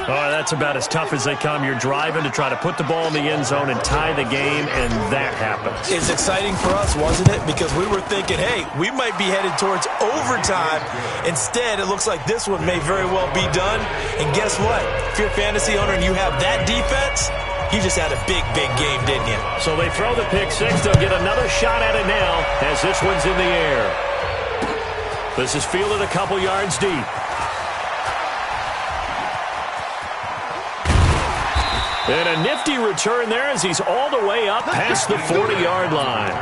Oh, that's about as tough as they come. You're driving to try to put the ball in the end zone and tie the game, and that happens. It's exciting for us, wasn't it? Because we were thinking, hey, we might be headed towards overtime. Instead, it looks like this one may very well be done. And guess what? If you're a fantasy owner and you have that defense, you just had a big, big game, didn't you? So they throw the pick six. They'll get another shot at it now as this one's in the air. This is fielded a couple yards deep. And a nifty return there as he's all the way up past the 40-yard line.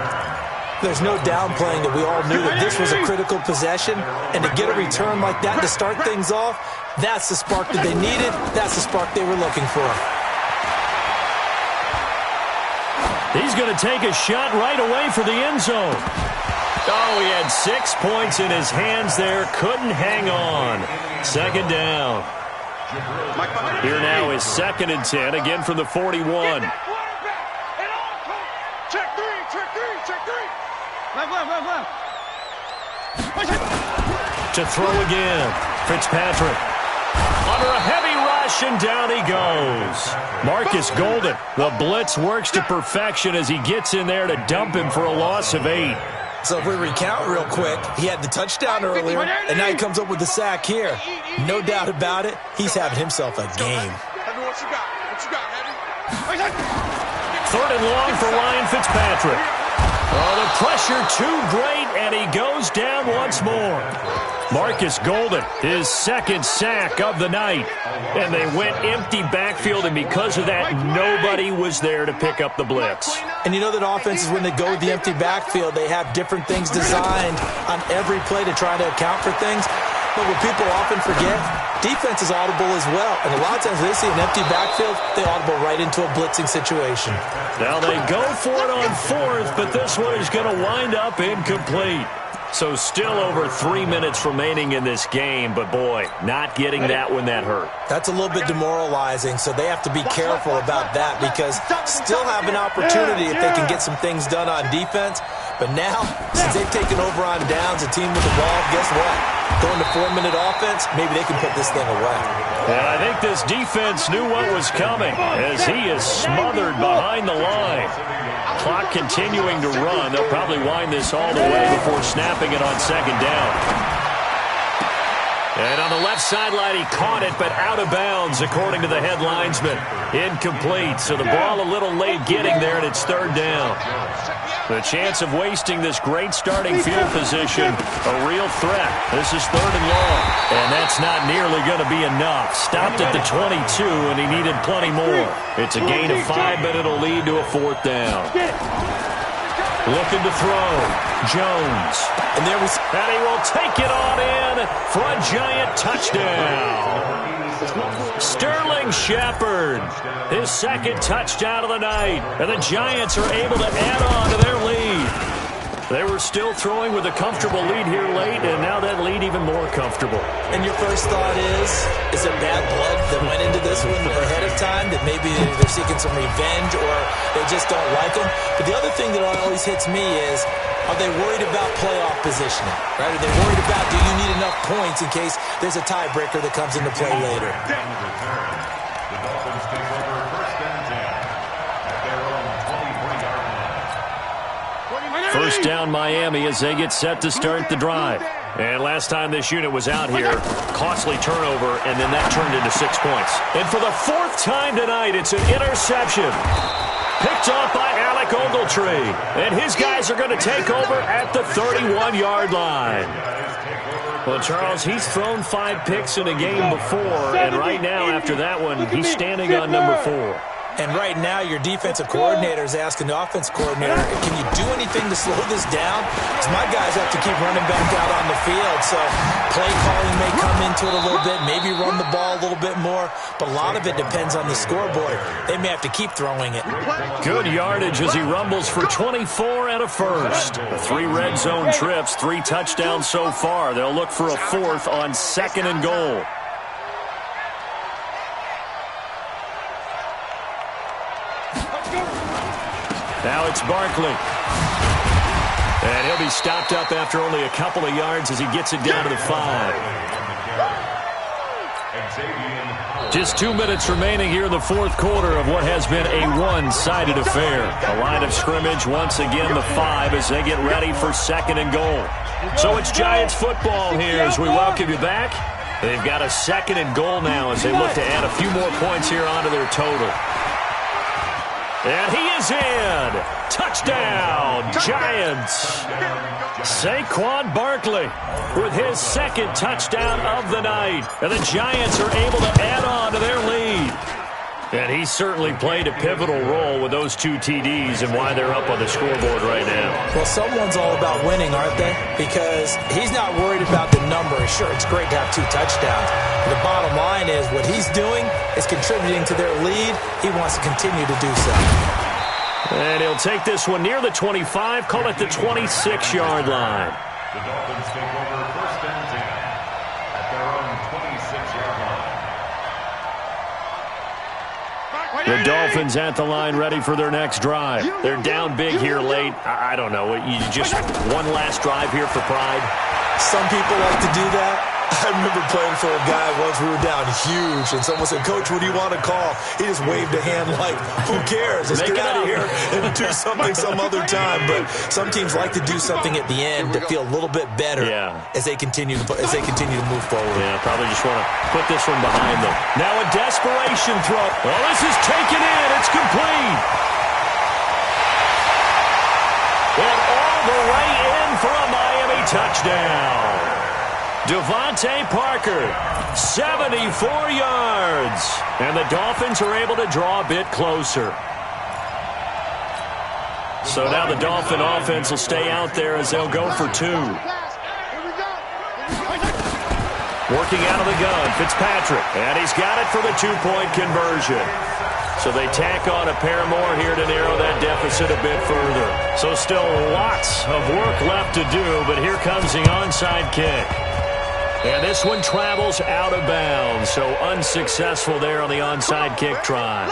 There's no downplaying that we all knew that this was a critical possession, and to get a return like that to start things off, that's the spark that they needed. That's the spark they were looking for. He's going to take a shot right away for the end zone. Oh, he had 6 points in his hands there. Couldn't hang on. Second down. Here now is second and 10, again from the 41. Check three, check three, check three. Left. To throw again. Fitzpatrick. Under a heavy rush, and down he goes. Marcus Golden. The blitz works to perfection as he gets in there to dump him for a loss of 8. So if we recount real quick, he had the touchdown earlier, and now he comes up with the sack here. No doubt about it, he's having himself a game. Third and long for Ryan Fitzpatrick. Oh, the pressure too great, and he goes down once more. Marcus Golden, his second sack of the night. And they went empty backfield, and because of that, nobody was there to pick up the blitz. And you know that offenses, when they go with the empty backfield, they have different things designed on every play to try to account for things. But what people often forget, defense is audible as well. And a lot of times they see an empty backfield, they audible right into a blitzing situation. Now they go for it on fourth, but this one is going to wind up incomplete. So still over 3 minutes remaining in this game, but boy, not getting that when that hurt. That's a little bit demoralizing, so they have to be careful about that because still have an opportunity if they can get some things done on defense. But now, since they've taken over on downs, a team with the ball, guess what? Going to 4-minute offense, maybe they can put this thing away. And I think this defense knew what was coming as he is smothered behind the line. Clock continuing to run. They'll probably wind this all the way before snapping it on second down. And on the left sideline, he caught it, but out of bounds, according to the head linesman. Incomplete, so the ball a little late getting there, and it's third down. The chance of wasting this great starting field position, a real threat. This is third and long, and that's not nearly going to be enough. Stopped at the 22, and he needed plenty more. It's a gain of 5, but it'll lead to a fourth down. Looking to throw. Jones. And there was, and he will take it on in for a giant touchdown. Sterling Shepard, his second touchdown of the night. And the Giants are able to add on to their lead. They were still throwing with a comfortable lead here late, and now that lead even more comfortable. And your first thought is it bad blood that went into this one ahead of time, that maybe they're seeking some revenge or they just don't like them? But the other thing that always hits me is, are they worried about playoff positioning? Right? Are they worried about, do you need enough points in case there's a tiebreaker that comes into play later? The Dolphins take over first and 10 at their own 23-yard line. First down Miami as they get set to start the drive. And last time this unit was out here, costly turnover, and then that turned into 6 points. And for the fourth time tonight, it's an interception. Picked off by Alec Ogletree. And his guys are going to take over at the 31-yard line. Well, Charles, he's thrown 5 picks in a game before, and right now, after that one, he's standing on number 4. And right now, your defensive coordinator is asking the offense coordinator, can you do anything to slow this down? Because my guys have to keep running back out on the field. So play calling may come into it a little bit, maybe run the ball a little bit more. But a lot of it depends on the scoreboard. They may have to keep throwing it. Good yardage as he rumbles for 24 and a first. 3 red zone trips, 3 touchdowns so far. They'll look for a 4th on second and goal. Now it's Barkley. And he'll be stopped up after only a couple of yards as he gets it down to the 5. Just 2 minutes remaining here in the fourth quarter of what has been a one-sided affair. The line of scrimmage once again the 5 as they get ready for second and goal. So it's Giants football here as we welcome you back. They've got a second and goal now as they look to add a few more points here onto their total. And he is in. Touchdown, Giants. Saquon Barkley with his second touchdown of the night. And the Giants are able to add on to their lead. And he certainly played a pivotal role with those 2 TDs and why they're up on the scoreboard right now. Well, someone's all about winning, aren't they? Because he's not worried about the number. Sure, it's great to have 2 touchdowns. But the bottom line is what he's doing is contributing to their lead. He wants to continue to do so. And he'll take this one near the 25, call it the 26-yard line. The Dolphins take over first and 10 at their own 26-yard line. The Dolphins at the line ready for their next drive. They're down big here late. I don't know. You just one last drive here for pride? Some people like to do that. I remember playing for a guy once. We were down huge, and someone said, Coach, what do you want to call? He just waved a hand like, who cares? Let's get out of here and do something some other time. But some teams like to do something at the end to feel a little bit better as they continue to move forward. Yeah, probably just want to put this one behind them. Now a desperation throw. Well, this is taken in. It's complete. And all the way in for a Miami touchdown. Devontae Parker, 74 yards. And the Dolphins are able to draw a bit closer. So now the Dolphin offense will stay out there as they'll go for 2. Working out of the gun, Fitzpatrick. And he's got it for the 2-point conversion. So they tack on a pair more here to narrow that deficit a bit further. So still lots of work left to do, but here comes the onside kick. And this one travels out of bounds, so unsuccessful there on the onside kick try.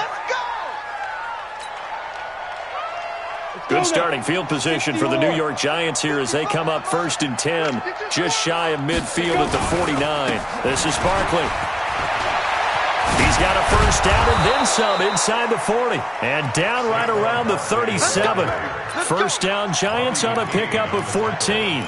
Good starting field position for the New York Giants here as they come up 1st and 10, just shy of midfield at the 49. This is Barkley. He's got a first down and then some inside the 40. And down right around the 37. First down Giants on a pickup of 14.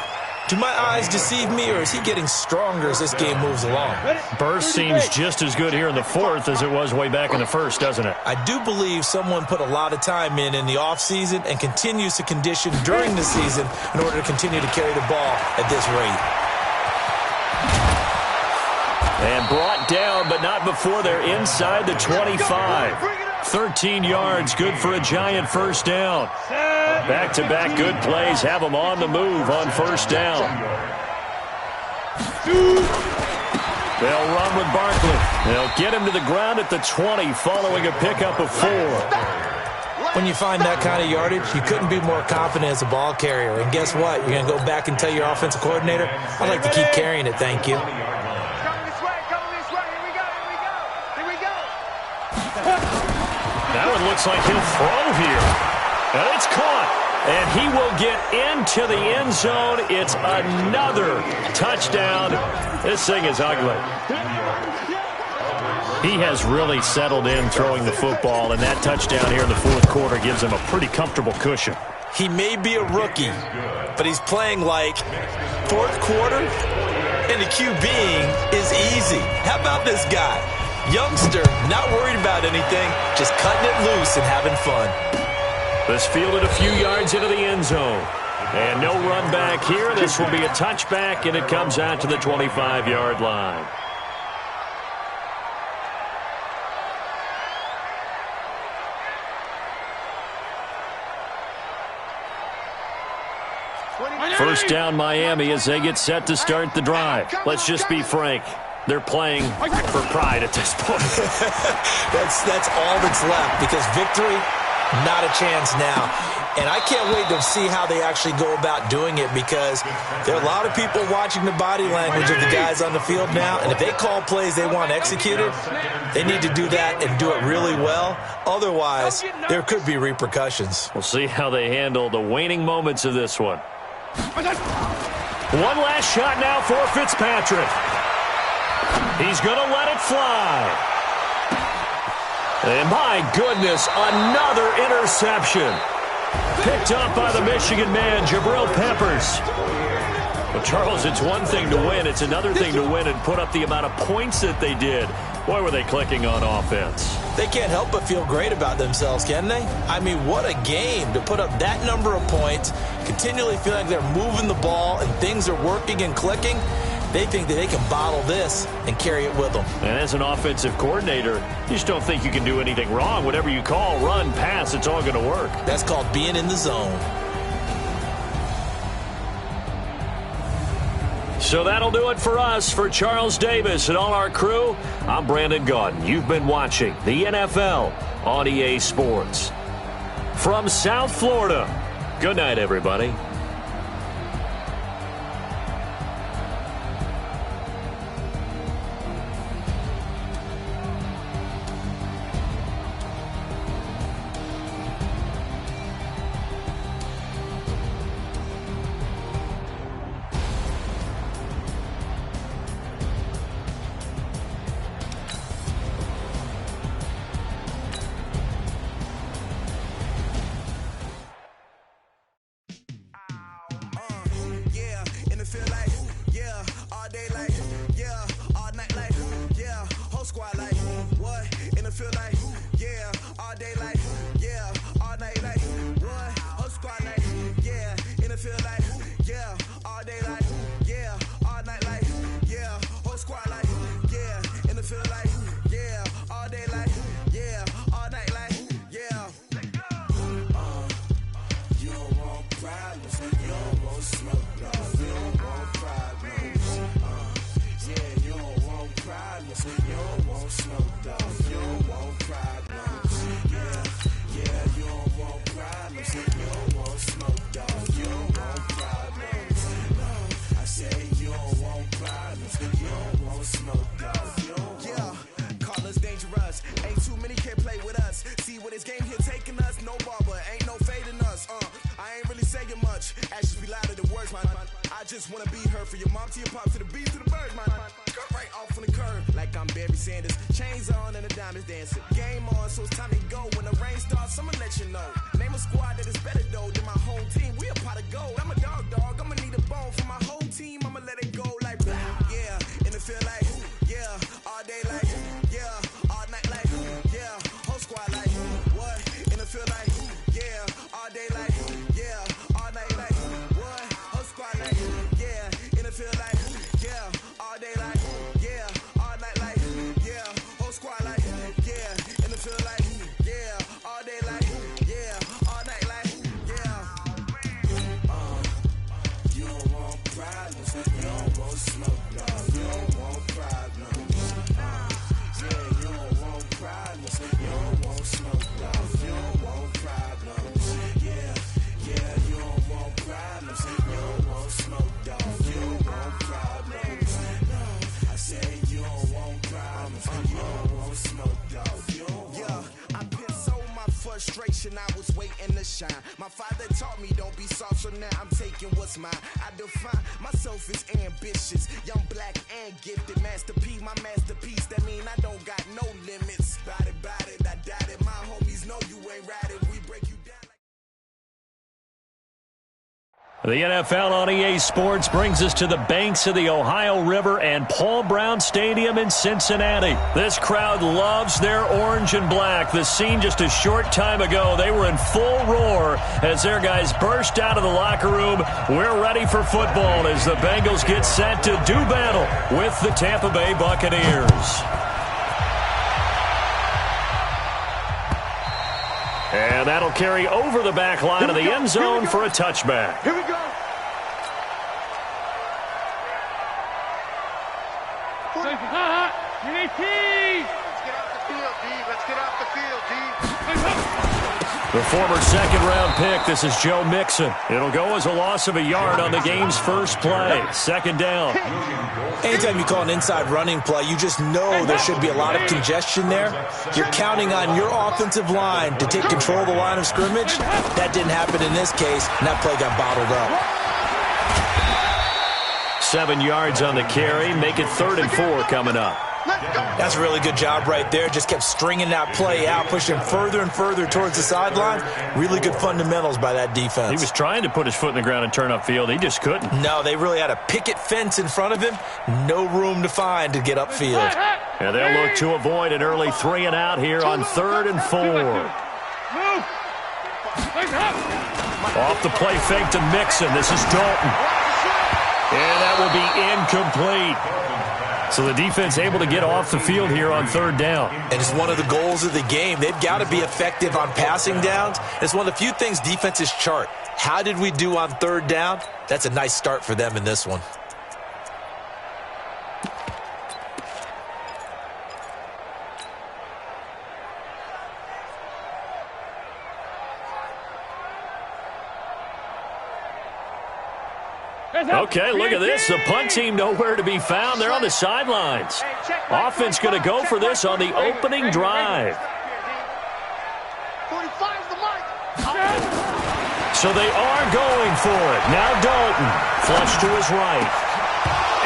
Do my eyes deceive me, or is he getting stronger as this game moves along? Burst seems just as good here in the 4th as it was way back in the 1st, doesn't it? I do believe someone put a lot of time in the offseason and continues to condition during the season in order to continue to carry the ball at this rate. And brought down, but not before they're inside the 25. 13 yards, good for a Giant first down. Back-to-back good plays have them on the move on first down. They'll run with Barkley. They'll get him to the ground at the 20 following a pickup of 4. When you find that kind of yardage, you couldn't be more confident as a ball carrier. And guess what? You're going to go back and tell your offensive coordinator, I'd like to keep carrying it, thank you. That one looks like he'll throw here. And it's caught. And he will get into the end zone. It's another touchdown. This thing is ugly. He has really settled in throwing the football, and that touchdown here in the 4th quarter gives him a pretty comfortable cushion. He may be a rookie, but he's playing like 4th quarter, and the QBing is easy. How about this guy? Youngster, not worried about anything, just cutting it loose and having fun. This fielded a few yards into the end zone. And no run back here. This will be a touchback, and it comes out to the 25-yard line. First down Miami as they get set to start the drive. Let's just be frank. They're playing for pride at this point. That's all that's left, because victory, not a chance now. And I can't wait to see how they actually go about doing it, because there are a lot of people watching the body language of the guys on the field now, and if they call plays they want executed, they need to do that and do it really well. Otherwise, there could be repercussions. We'll see how they handle the waning moments of this one. One last shot now for Fitzpatrick. He's going to let it fly. And my goodness, another interception. Picked up by the Michigan man, Jabril Peppers. Well, Charles, it's one thing to win. It's another thing to win and put up the amount of points that they did. Boy, were they clicking on offense. They can't help but feel great about themselves, can they? I mean, what a game to put up that number of points, continually feel like they're moving the ball and things are working and clicking. They think that they can bottle this and carry it with them. And as an offensive coordinator, you just don't think you can do anything wrong. Whatever you call, run, pass, it's all going to work. That's called being in the zone. So that'll do it for us. For Charles Davis and all our crew, I'm Brandon Gaudin. You've been watching the NFL on EA Sports. From South Florida, good night, everybody. Feel like, yeah, all day like, yeah, all night like, too many can't play with us. See where this game here taking us? No barber, ain't no fading us. I ain't really saying much. Actions be louder than words, man. I just wanna be heard for your mom to your pop to the beat to the bird, man. Cut right off on the curb like I'm Barry Sanders. Chains on and the diamonds dancing. Game on, so it's time to go. When the rain starts, I'ma let you know. Name a squad that is better though than my home team. We a pot of gold. I'm a dog. I'ma need a bone for my whole team. I'ma let it go like yeah. And it feel like yeah. All day like yeah. All night like yeah. Whole squad like what? And it feel like yeah. All day like yeah. All night like what? Whole squad like yeah. And it feel like yeah. All day like yeah. All night like yeah. Whole squad like yeah. And it feel like yeah. All day like yeah. All night like yeah. You don't want problems. You don't want smoke. No. You don't want problems. Yeah, you don't want problems. You don't want smoke. No. You don't want problems. Yeah, you don't want problems. You don't want smoke, dog. You don't want problems. No, I said you don't want problems. You don't want smoke, dog. You don't want. I pissed so my frustration. I was waiting to shine. My father taught me don't be soft, so now I'm taking what's mine. I define myself as ambitious, young, black, and gifted. Master P, my masterpiece. That mean I don't got no limits. Bout it, I doubt it. My homies know you ain't ratted. We break you down like. The NFL on EA Sports brings us to the banks of the Ohio River and Paul Brown Stadium in Cincinnati. This crowd loves their orange and black. The scene just a short time ago, they were in full roar as their guys burst out of the locker room. We're ready for football as the Bengals get set to do battle with the Tampa Bay Buccaneers. And that'll carry over the back line of the end zone for a touchback. Here we go. Let's get off the field, D. Let's get off the field, D. The former second-round pick, this is Joe Mixon. It'll go as a loss of a yard on the game's first play. Second down. Anytime you call an inside running play, you just know there should be a lot of congestion there. You're counting on your offensive line to take control of the line of scrimmage. That didn't happen in this case, and that play got bottled up. 7 yards on the carry. Make it 3rd and 4 coming up. That's a really good job right there. Just kept stringing that play out, pushing further and further towards the sideline. Really good fundamentals by that defense. He was trying to put his foot in the ground and turn upfield. He just couldn't. No, they really had a picket fence in front of him. No room to find to get upfield. And they'll look to avoid an early 3 and out here on 3rd and 4. Off the play fake to Mixon. This is Dalton. And that will be incomplete. So the defense able to get off the field here on 3rd down. And it's one of the goals of the game. They've got to be effective on passing downs. It's one of the few things defenses chart. How did we do on 3rd down? That's a nice start for them in this one. Okay, look at this. The punt team nowhere to be found. They're on the sidelines. Offense going to go for this on the opening drive. 45's the mic. So they are going for it. Now Dalton, flush to his right.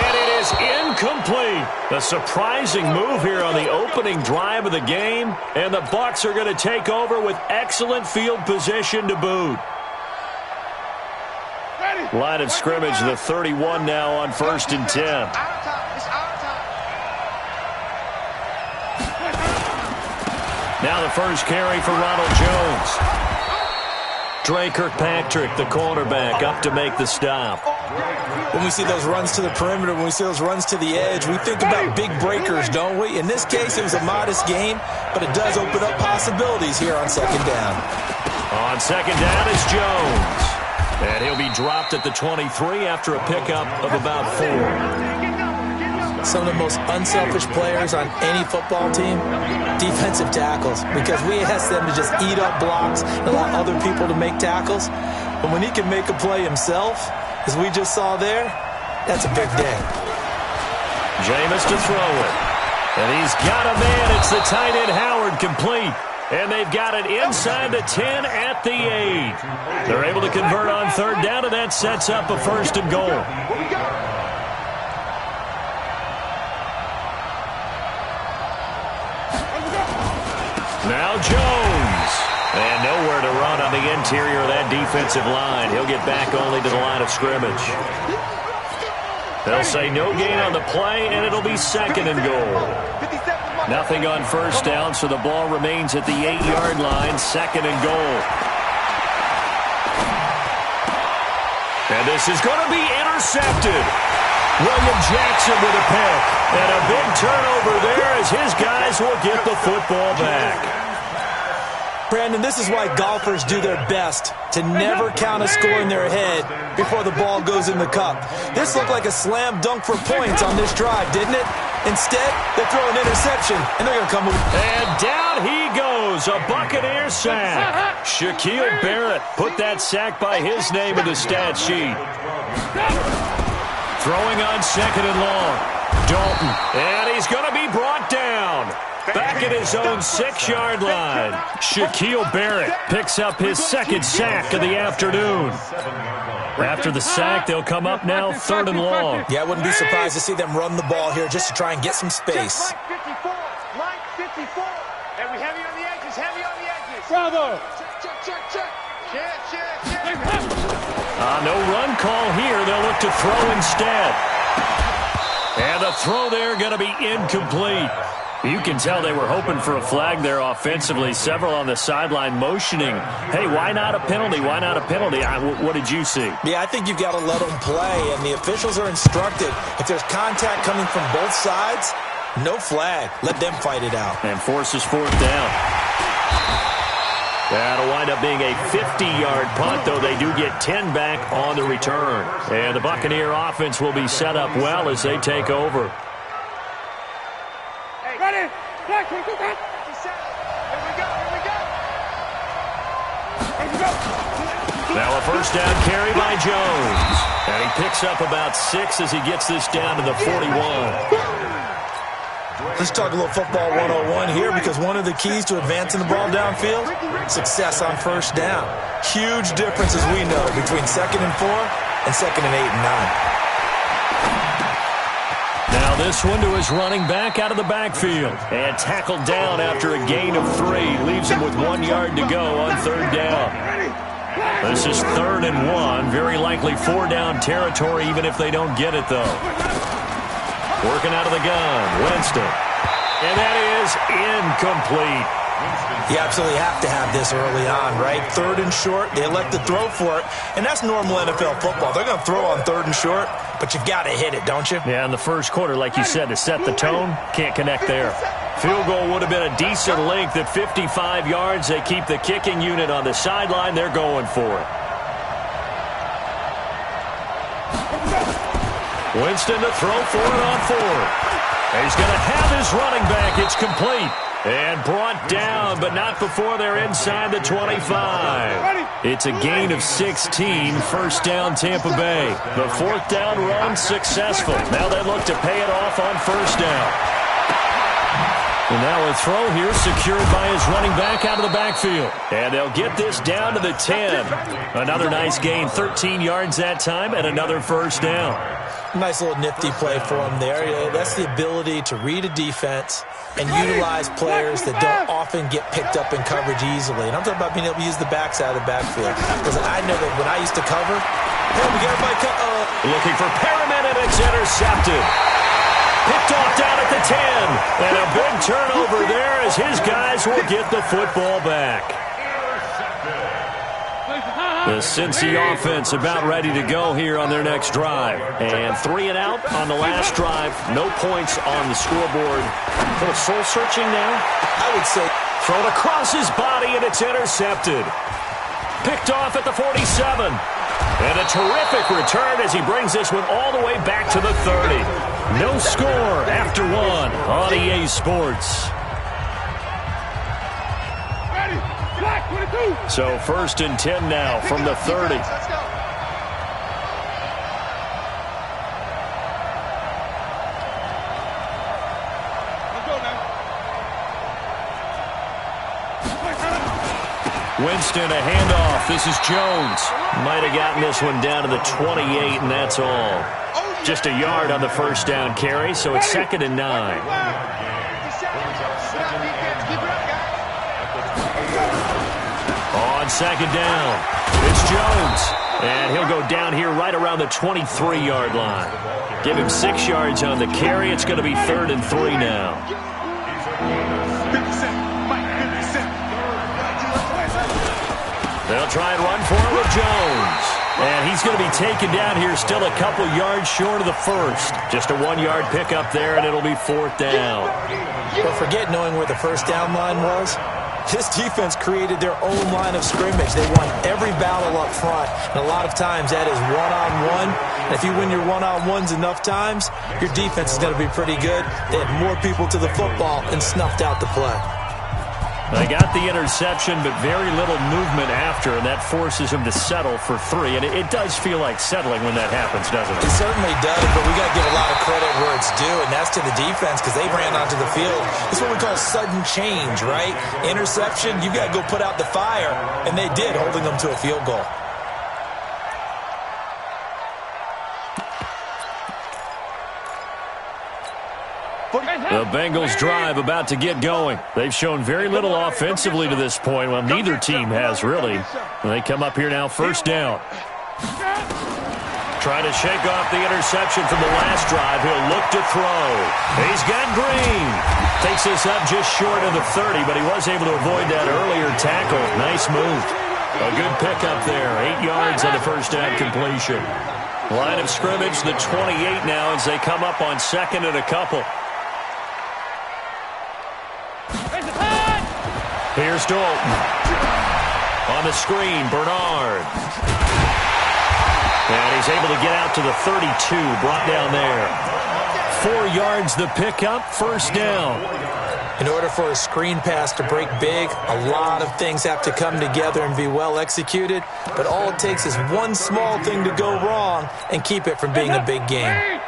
And it is incomplete. A surprising move here on the opening drive of the game. And the Bucs are going to take over with excellent field position to boot. Line of scrimmage, the 31 now on 1st and 10. Now the first carry for Ronald Jones. Dre Kirkpatrick, the cornerback, up to make the stop. When we see those runs to the perimeter, when we see those runs to the edge, we think about big breakers, don't we? In this case, it was a modest gain, but it does open up possibilities here on 2nd down. On 2nd down is Jones. And he'll be dropped at the 23 after a pickup of about 4. Some of the most unselfish players on any football team, defensive tackles, because we ask them to just eat up blocks and allow other people to make tackles. But when he can make a play himself, as we just saw there, that's a big day. Jameis to throw it. And he's got a man. It's the tight end Howard, complete. And they've got it inside the 10 at the 8. They're able to convert on third down, and that sets up a first and goal. Now Jones. And nowhere to run on the interior of that defensive line. He'll get back only to the line of scrimmage. They'll say no gain on the play, and it'll be second and goal. Nothing on first down, so the ball remains at the 8-yard line, second and goal. And this is going to be intercepted. William Jackson with a pick. And a big turnover there as his guys will get the football back. Brandon, this is why golfers do their best to never count a score in their head before the ball goes in the cup. This looked like a slam dunk for points on this drive, didn't it? Instead, they throw an interception, and they're going to come away. And down he goes, a Buccaneer sack. Shaquille Barrett put that sack by his name in the stat sheet. Throwing on second and long. Dalton, and he's going to be brought down. Back at his own 6-yard line. Shaquille Barrett picks up his second sack of the afternoon. After the sack, they'll come up now third and long. Yeah, I wouldn't be surprised to see them run the ball here just to try and get some space. Line 54. And we heavy on the edges, heavy on the edges. Bravo. Check. No run call here. They'll look to throw instead. And the throw there going to be incomplete. You can tell they were hoping for a flag there offensively. Several on the sideline motioning. Hey, why not a penalty? Why not a penalty? What did you see? Yeah, I think you've got to let them play, and the officials are instructed. If there's contact coming from both sides, no flag. Let them fight it out. And forces fourth down. That'll wind up being a 50-yard punt, though they do get 10 back on the return. And the Buccaneer offense will be set up well as they take over. Ready? Here we go. Now a first down carry by Jones. And he picks up about 6 as he gets this down to the 41. Let's talk a little football 101 here, because one of the keys to advancing the ball downfield, success on first down. Huge difference, as we know, between 2nd and 4 and 2nd and 8 and 9. Now this one to his running back out of the backfield. And tackled down after a gain of 3. Leaves him with 1 yard to go on third down. This is 3rd and 1. Very likely 4-down territory, even if they don't get it, though. Working out of the gun, Winston. And that is incomplete. You absolutely have to have this early on, right? 3rd and short, they elect to throw for it, and that's normal NFL football. They're going to throw on 3rd and short, but you've got to hit it, don't you? Yeah, in the first quarter, like you said, to set the tone, can't connect there. Field goal would have been a decent length at 55 yards. They keep the kicking unit on the sideline. They're going for it. Winston to throw for it on 4th. He's going to have his running back. It's complete. And brought down, but not before they're inside the 25. It's a gain of 16, first down Tampa Bay. The 4th down run successful. Now they look to pay it off on first down. And now a throw here secured by his running back out of the backfield. And they'll get this down to the 10. Another nice gain, 13 yards that time, and another first down. Nice little nifty play for him there. That's the ability to read a defense and utilize players that don't often get picked up in coverage easily. And I'm talking about being able to use the backside of the backfield. Because I know that when I used to cover, hey, we got everybody looking for Perriman, and it's intercepted. Picked off down at the 10. And a big turnover there as his guys will get the football back. The Cincy offense about ready to go here on their next drive. And 3 and out on the last drive. No points on the scoreboard. A little soul-searching now. I would say thrown across his body, and it's intercepted. Picked off at the 47. And a terrific return as he brings this one all the way back to the 30. No score after 1 on EA Sports. So 1st and 10 now from the 30. Winston, a handoff. This is Jones. Might have gotten this one down to the 28, and that's all. Just a yard on the first down carry, so it's 2nd and 9. On 2nd down, it's Jones. And he'll go down here right around the 23-yard line. Give him 6 yards on the carry. It's going to be 3rd and 3 now. They'll try and run for it with Jones. And he's going to be taken down here still a couple yards short of the first. Just a 1-yard pickup there, and it'll be 4th down. But forget knowing where the first down line was. This defense created their own line of scrimmage. They won every battle up front, and a lot of times that is one-on-one. And if you win your one-on-ones enough times, your defense is going to be pretty good. They had more people to the football and snuffed out the play. They got the interception, but very little movement after, and that forces him to settle for 3. And it does feel like settling when that happens, doesn't it? It certainly does, but we got to give a lot of credit where it's due, and that's to the defense because they ran onto the field. It's what we call sudden change, right? Interception, you got to go put out the fire, and they did, holding them to a field goal. The Bengals drive about to get going. They've shown very little offensively to this point. Well, neither team has, really. They come up here now, 1st down. Trying to shake off the interception from the last drive. He'll look to throw. He's got Green. Takes this up just short of the 30, but he was able to avoid that earlier tackle. Nice move. A good pickup there. 8 yards on the first down completion. Line of scrimmage, the 28 now as they come up on 2nd and a couple. Here's Dalton. On the screen, Bernard. And he's able to get out to the 32, brought down there. 4 yards the pickup, 1st down. In order for a screen pass to break big, a lot of things have to come together and be well executed. But all it takes is one small thing to go wrong and keep it from being a big game.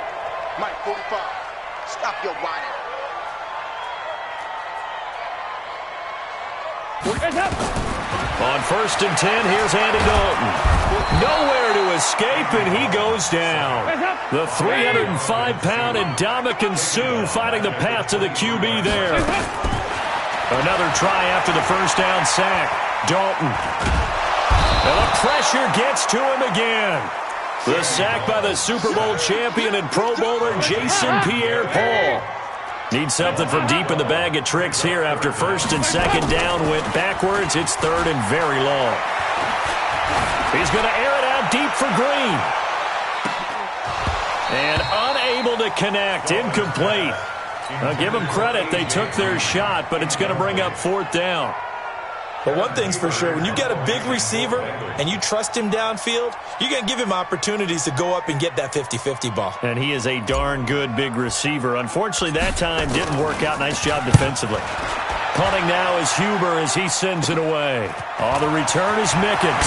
Mike 45, stop your whining. On 1st and 10, here's Andy Dalton. Nowhere to escape, and he goes down. The 305-pound Ndamukong Suh fighting the path to the QB there. Another try after the first down sack. Dalton. And the pressure gets to him again. The sack by the Super Bowl champion and Pro Bowler Jason Pierre-Paul. Needs something from deep in the bag of tricks here after 1st and 2nd down went backwards. It's 3rd and very long. He's going to air it out deep for Green. And unable to connect. Incomplete. I'll give them credit. They took their shot, but it's going to bring up 4th down. But one thing's for sure, when you got a big receiver and you trust him downfield, you're going to give him opportunities to go up and get that 50-50 ball. And he is a darn good big receiver. Unfortunately, that time didn't work out. Nice job defensively. Punting now is Huber as he sends it away. On the return is Mickens.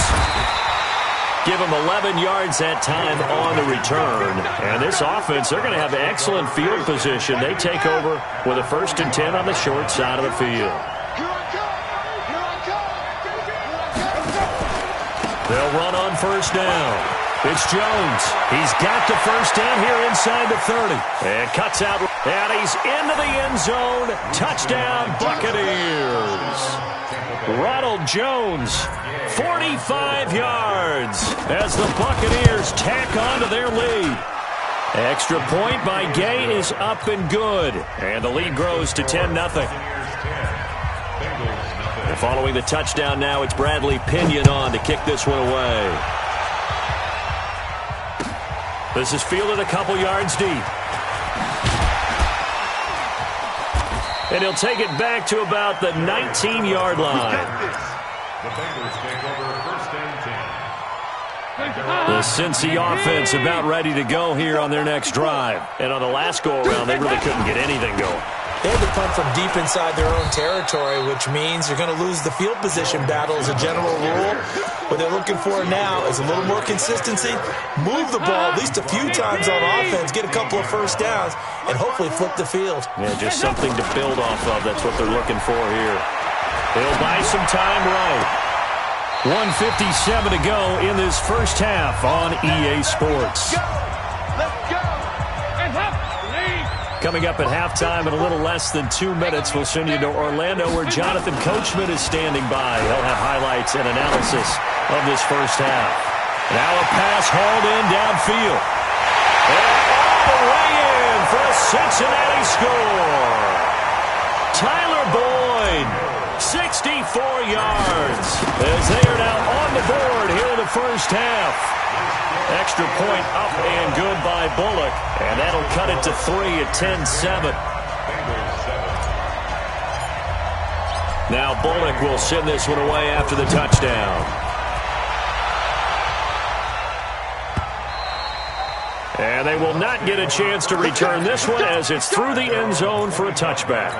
Give him 11 yards that time on the return. And this offense, they're going to have excellent field position. They take over with a 1st and 10 on the short side of the field. They'll run on 1st down. It's Jones. He's got the 1st down here inside the 30. And cuts out. And he's into the end zone. Touchdown, Buccaneers. Ronald Jones, 45 yards as the Buccaneers tack on to their lead. Extra point by Gay is up and good. And the lead grows to 10-0. Following the touchdown now, it's Bradley Pinion on to kick this one away. This is fielded a couple yards deep. And he'll take it back to about the 19-yard line. The Bengals take over 1st and 10. The Cincy offense about ready to go here on their next drive. And on the last go-around, they really couldn't get anything going. They had to punt from deep inside their own territory, which means you're going to lose the field position battle as a general rule. What they're looking for now is a little more consistency, move the ball at least a few times on offense, get a couple of 1st downs, and hopefully flip the field. Yeah, just something to build off of. That's what they're looking for here. He'll buy some time right. 1:57 to go in this first half on EA Sports. Coming up at halftime in a little less than 2 minutes, we'll send you to Orlando where Jonathan Coachman is standing by. He'll have highlights and analysis of this first half. Now a pass hauled in downfield. And all the way in for a Cincinnati score. Tyler Boyd, 64 yards, as they are now on the board here in the first half. Extra point up and good by Bullock, and that'll cut it to 3 at 10-7. Now Bullock will send this one away after the touchdown. And they will not get a chance to return this one as it's through the end zone for a touchback.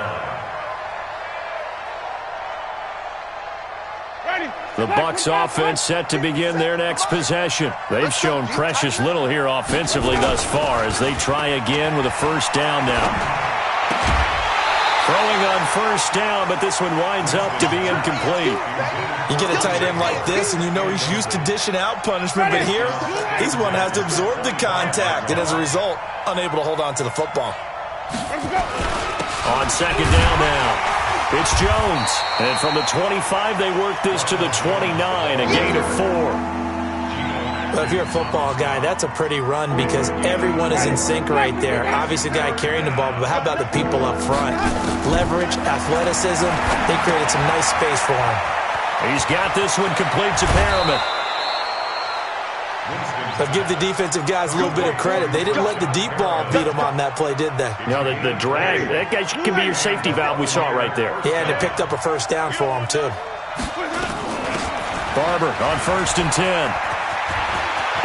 The Bucs offense set to begin their next possession. They've shown precious little here offensively thus far as they try again with a first down now. Throwing on first down, but this one winds up to be incomplete. You get a tight end like this, and you know he's used to dishing out punishment, but here, he's one that has to absorb the contact, and as a result, unable to hold on to the football. On second down now. It's Jones, and from the 25, they work this to the 29, a gain of 4. Well, if you're a football guy, that's a pretty run because everyone is in sync right there. Obviously, the guy carrying the ball, but how about the people up front? Leverage, athleticism, they created some nice space for him. He's got this one complete to Perriman. But give the defensive guys a little bit of credit. They didn't let the deep ball beat them on that play, did they? No, the drag, that guy can be your safety valve. We saw it right there. Yeah, and they picked up a first down for him, too. Barber on 1st and 10.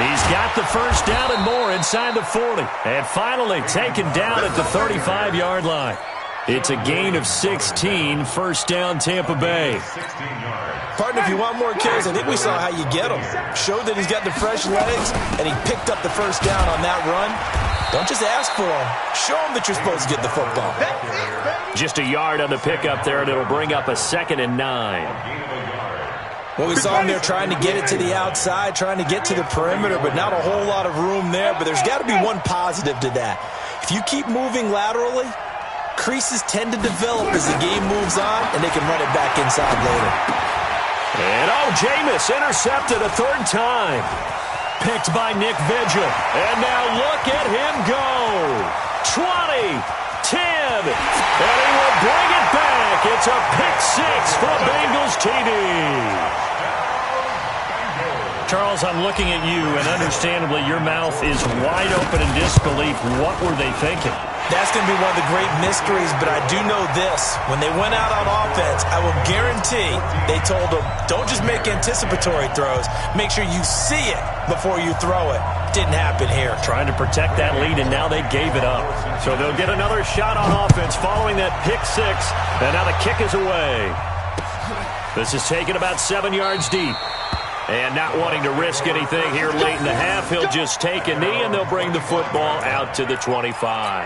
He's got the first down and more inside the 40. And finally taken down at the 35-yard line. It's a gain of 16, first down Tampa Bay. Partner, if you want more carries, I think we saw how you get them. Showed that he's got the fresh legs, and he picked up the first down on that run. Don't just ask for him. Show him that you're supposed to get the football. Just a yard on the pickup there, and it'll bring up a 2nd and 9. Well, we saw him there trying to get it to the outside, trying to get to the perimeter, but not a whole lot of room there. But there's got to be one positive to that. If you keep moving laterally, creases tend to develop as the game moves on, and they can run it back inside later. And Jameis intercepted a 3rd time. Picked by Nick Vigil. And now look at him go. 20, 10, and he will bring it back. It's a pick-6 for Bengals TD. Charles, I'm looking at you, and understandably your mouth is wide open in disbelief. What were they thinking? That's going to be one of the great mysteries, but I do know this. When they went out on offense, I will guarantee they told them, don't just make anticipatory throws. Make sure you see it before you throw it. Didn't happen here. Trying to protect that lead, and now they gave it up. So they'll get another shot on offense following that pick-6, and now the kick is away. This is taken about 7 yards deep. And not wanting to risk anything here late in the half, he'll just take a knee, and they'll bring the football out to the 25.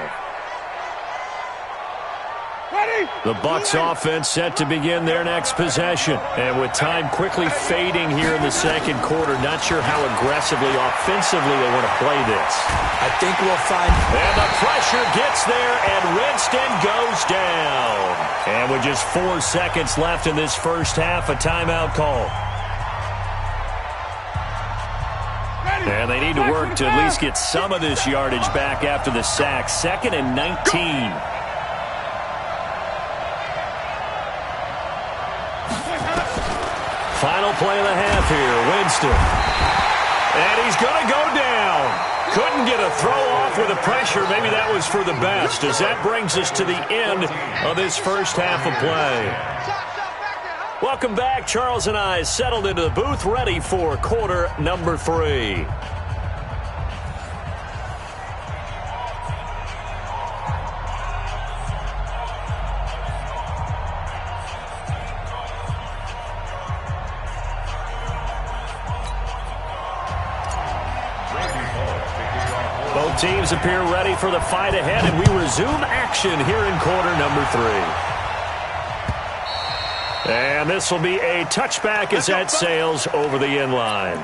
The Bucs offense set to begin their next possession. And with time quickly fading here in the second quarter, not sure how aggressively, offensively they want to play this. I think we'll find... And the pressure gets there, and Winston goes down. And with just 4 seconds left in this first half, a timeout call. And they need to work to at least get some of this yardage back after the sack. 2nd and 19. Final play of the half here, Winston. And he's going to go down. Couldn't get a throw off with the pressure. Maybe that was for the best, as that brings us to the end of this first half of play. Welcome back. Charles and I settled into the booth, ready for quarter number 3. Both teams appear ready for the fight ahead, and we resume action here in quarter number 3. And this will be a touchback as that sails over the end line.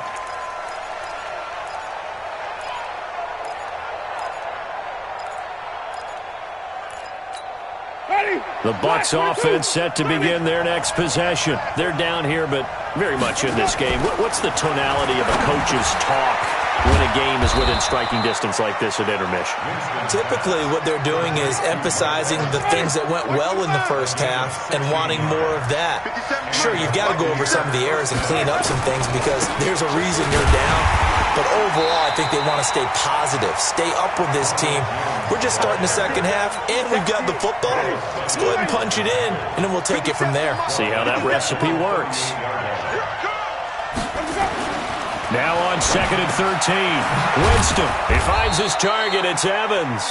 The Bucs offense set to begin their next possession. They're down here, but very much in this game. What's the tonality of a coach's talk when a game is within striking distance like this at intermission? Typically, what they're doing is emphasizing the things that went well in the first half and wanting more of that. Sure, you've got to go over some of the errors and clean up some things because there's a reason you're down. But overall, I think they want to stay positive, stay up with this team. We're just starting the second half, and we've got the football. Let's go ahead and punch it in, and then we'll take it from there. See how that recipe works. Now on 2nd and 13. Winston, he finds his target. It's Evans.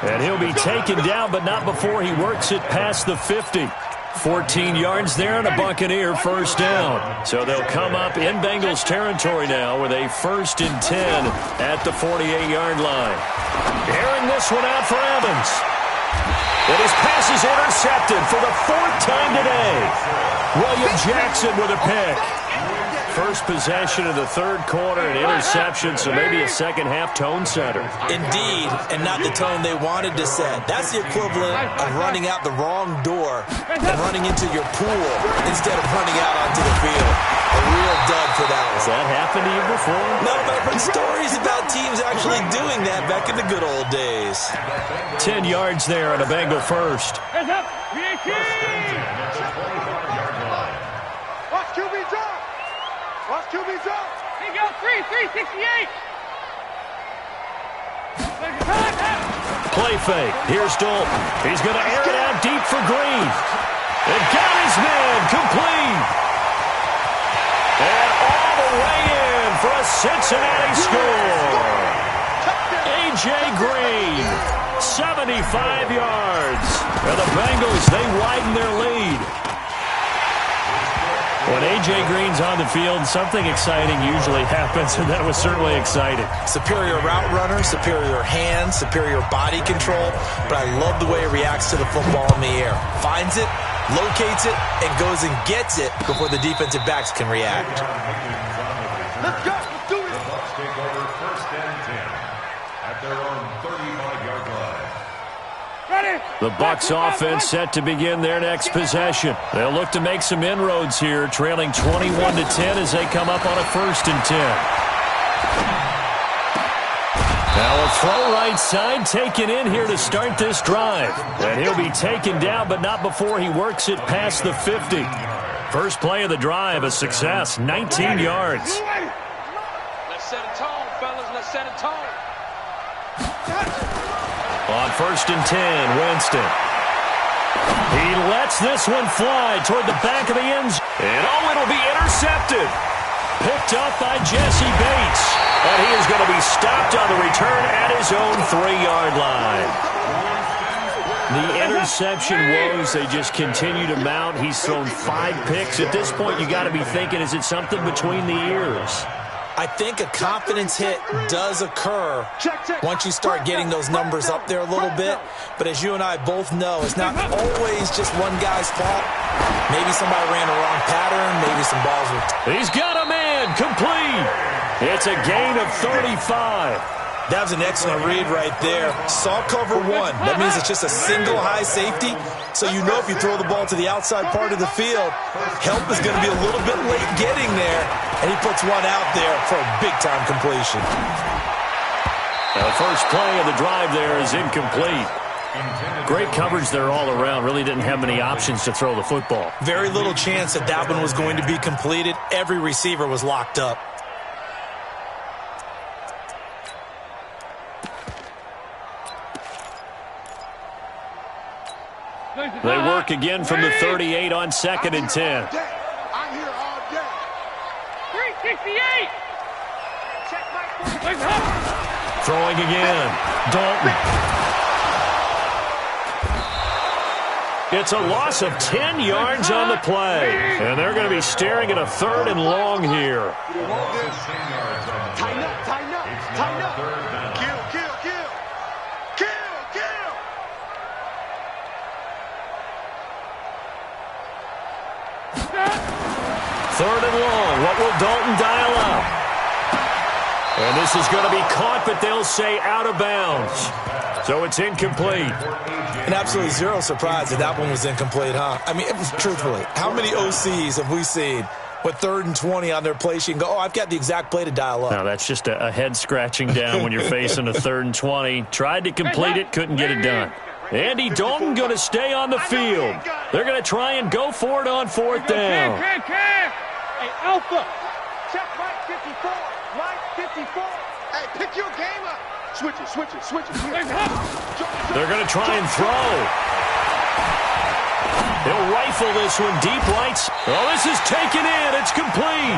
And he'll be taken down, but not before he works it past the 50. 14 yards there and a Buccaneer first down. So they'll come up in Bengals territory now with a 1st and 10 at the 48-yard line. Airing this one out for Evans. And his pass is intercepted for the 4th time today. William Jackson with a pick. First possession of the 3rd quarter, an interception, so maybe a second-half tone setter. Indeed, and not the tone they wanted to set. That's the equivalent of running out the wrong door and running into your pool instead of running out onto the field. A real dud for that one. Has that happened to you before? No, but I've heard stories about teams actually doing that back in the good old days. 10 yards there on a Bengal first. Hands up! Watch QB drop! Watch QB drop! He go 368! Play fake. Here's Dalton. He's going to air it out deep for Green. And got his man complete. And all the way in for a Cincinnati score. A.J. Green, 75 yards. And the Bengals, they widen their lead. When A.J. Green's on the field, something exciting usually happens, and that was certainly exciting. Superior route runner, superior hands, superior body control, but I love the way he reacts to the football in the air. Finds it, locates it, and goes and gets it before the defensive backs can react. Let's go! Let's do it! The Bucs take over 1st and 10 at their own 35-yard line. The Bucs offense set to begin their next possession. They'll look to make some inroads here, trailing 21-10 as they come up on a 1st and 10. Now a throw right side taken in here to start this drive. And he'll be taken down, but not before he works it past the 50. First play of the drive, a success, 19 yards. Let's set a tone, fellas. Let's set a tone. On 1st and 10, Winston. He lets this one fly toward the back of the end zone. And it'll be intercepted. Picked up by Jesse Bates. And he is going to be stopped on the return at his own 3-yard line. The interception woes, they just continue to mount. He's thrown 5 picks. At this point, you got to be thinking, is it something between the ears? I think a confidence hit does occur once you start getting those numbers up there a little bit. But as you and I both know, it's not always just one guy's fault. Maybe somebody ran a wrong pattern. Maybe some balls were... He's got a man complete. It's a gain of 35. That was an excellent read right there. Saw cover 1. That means it's just a single high safety. So you know if you throw the ball to the outside part of the field, help is going to be a little bit late getting there. And he puts one out there for a big-time completion. The first play of the drive there is incomplete. Great coverage there all around. Really didn't have many options to throw the football. Very little chance that that one was going to be completed. Every receiver was locked up. They work again from the 38 on 2nd and 10. I'm here all day. 368. Check my Throwing again. Dalton. It's a loss of 10 yards on the play. And they're going to be staring at a 3rd and long here. Tighten up, tighten up, tighten up. Kill, kill, kill. Kill, kill. Third and long. What will Dalton dial up? And this is going to be caught, but they'll say out of bounds. So it's incomplete. And absolutely zero surprise that one was incomplete, huh? I mean, it was truthfully. How many OCs have we seen with 3rd and 20 on their play sheet and go, oh, I've got the exact play to dial up? No, that's just a head scratching down when you're facing a 3rd and 20. Tried to complete it, couldn't get it done. Andy Dalton going to stay on the field. They're going to try and go for it on 4th down. Hey, Alpha. Check Mike 54. Mike 54. Hey, pick your game up. Switch it. They're going to try and throw. He'll rifle this one deep right. Oh, this is taken in. It's complete.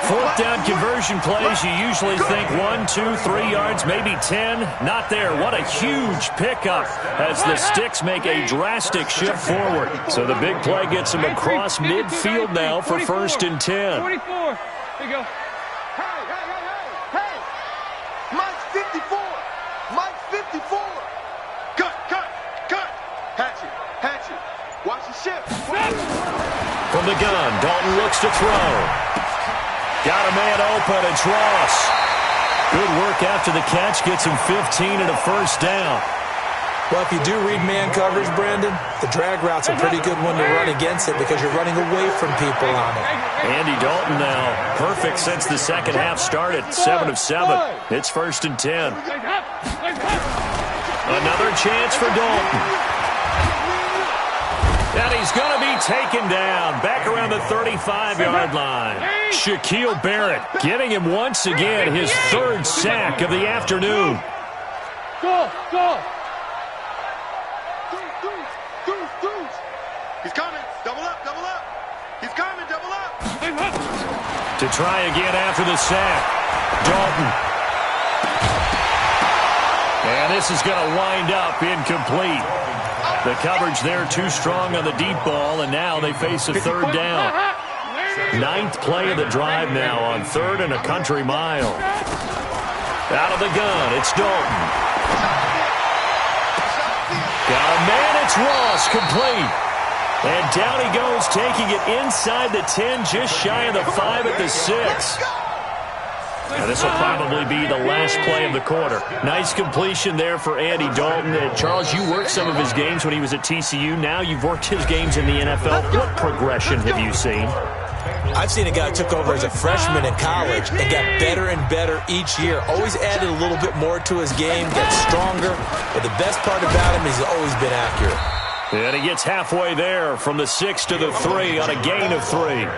4th down conversion plays, you usually think 1, 2, 3 yards, maybe 10. Not there. What a huge pickup as the Sticks make a drastic shift forward. So the big play gets them across midfield now for 1st and 10. 24. There you go. Hey. Mike 54. Mike 54. Cut. Hatch it. Watch the shift. From the gun, Dalton looks to throw. Got a man open, it's Ross. Good work after the catch, gets him 15 and a 1st down. Well, if you do read man coverage, Brandon, the drag route's a pretty good one to run against it because you're running away from people on it. Andy Dalton now perfect since the second half started, 7 of 7. It's 1st and 10. Another chance for Dalton. And he's going to be taken down back around the 35-yard line. Shaquille Barrett getting him once again his 3rd sack of the afternoon. Go. He's coming. Double up. He's coming. Double up. To try again after the sack. Dalton. And this is going to wind up incomplete. The coverage there too strong on the deep ball, and now they face a 3rd down. 9th play of the drive now on 3rd and a country mile. Out of the gun, it's Dalton. Got a man, it's Ross, complete. And down he goes, taking it inside the 10, just shy of the 5 at the 6. And this will probably be the last play of the quarter. Nice completion there for Andy Dalton. Charles, you worked some of his games when he was at TCU. Now you've worked his games in the NFL. What progression have you seen? I've seen a guy who took over as a freshman in college and got better and better each year. Always added a little bit more to his game, got stronger. But the best part about him is he's always been accurate. And he gets halfway there from the 6 to the 3 on a gain of 3.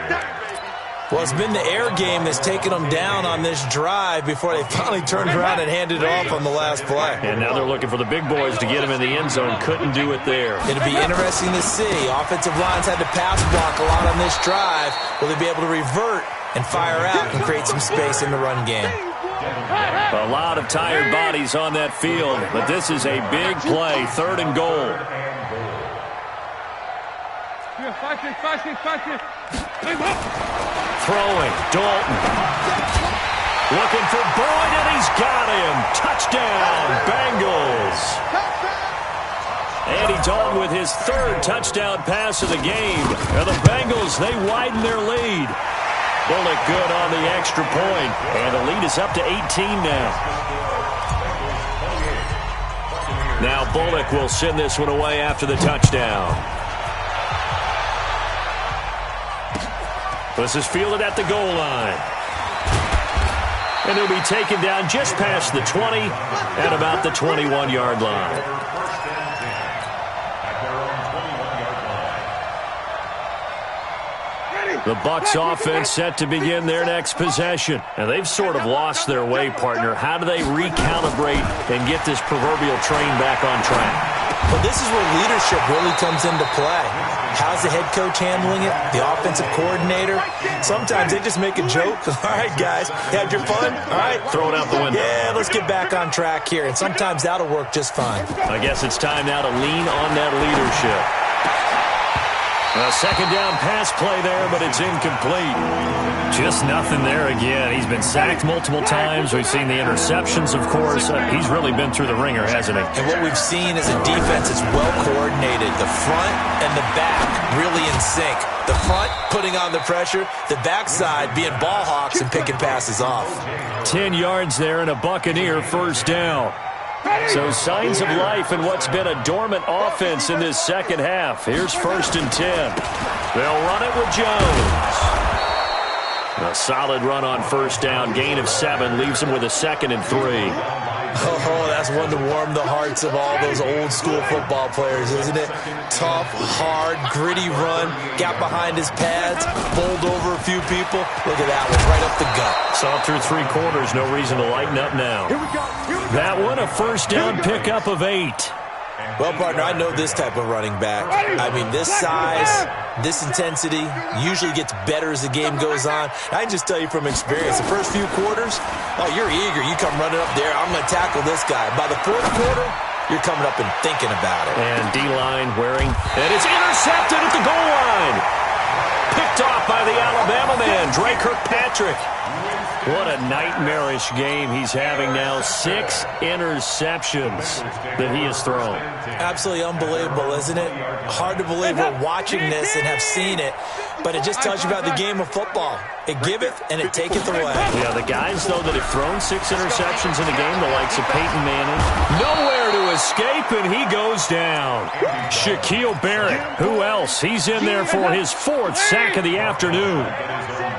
Well, it's been the air game that's taken them down on this drive before they finally turned around and handed it off on the last play. And now they're looking for the big boys to get him in the end zone. Couldn't do it there. It'll be interesting to see. Offensive lines had to pass block a lot on this drive. Will they be able to revert and fire out and create some space in the run game? A lot of tired bodies on that field, but this is a big play. 3rd and goal. 5-6. Throwing, Dalton. Looking for Boyd, and he's got him. Touchdown, Bengals. Andy Dalton with his 3rd touchdown pass of the game. And the Bengals, they widen their lead. Bullock good on the extra point. And the lead is up to 18 now. Now Bullock will send this one away after the touchdown. This is fielded at the goal line. And he'll be taken down just past the 20 at about the 21-yard line. The Bucs offense set to begin their next possession. And they've sort of lost their way, partner. How do they recalibrate and get this proverbial train back on track? Well, this is where leadership really comes into play. How's the head coach handling it? The offensive coordinator? Sometimes they just make a joke. All right, guys, had your fun? All right. Throw it out the window. Yeah, let's get back on track here. And sometimes that'll work just fine. I guess it's time now to lean on that leadership. A second down pass play there, but it's incomplete. Just nothing there again. He's been sacked multiple times. We've seen the interceptions, of course. He's really been through the ringer, hasn't he? And what we've seen is a defense that's well coordinated. The front and the back really in sync. The front putting on the pressure, the backside being ball hawks and picking passes off. 10 yards there and a Buccaneer first down. So signs of life in what's been a dormant offense in this second half. Here's 1st and 10. They'll run it with Jones. A solid run on first down. Gain of 7 leaves him with a 2nd and 3. Oh, that's one to warm the hearts of all those old school football players, isn't it? Tough, hard, gritty run. Got behind his pads, bowled over a few people. Look at that one, right up the gut. Saw through 3 quarters, no reason to lighten up now. That one, a first down pickup of 8. Well, partner, I know this type of running back. I mean, this size, this intensity usually gets better as the game goes on. I can just tell you from experience, the first few quarters, oh, you're eager. You come running up there, I'm going to tackle this guy. By the 4th quarter, you're coming up and thinking about it. And D-line wearing, and it's intercepted at the goal line. Picked off by the Alabama man, Dre Kirkpatrick. What a nightmarish game he's having now. 6 interceptions that he has thrown. Absolutely unbelievable, isn't it? Hard to believe we're watching this and have seen it, but it just tells you about the game of football. It giveth and it taketh away. Yeah, the guys, though, that have thrown 6 interceptions in a game, the likes of Peyton Manning, nowhere to escape, and he goes down. Shaquille Barrett, who else? He's in there for his 4th sack of the afternoon.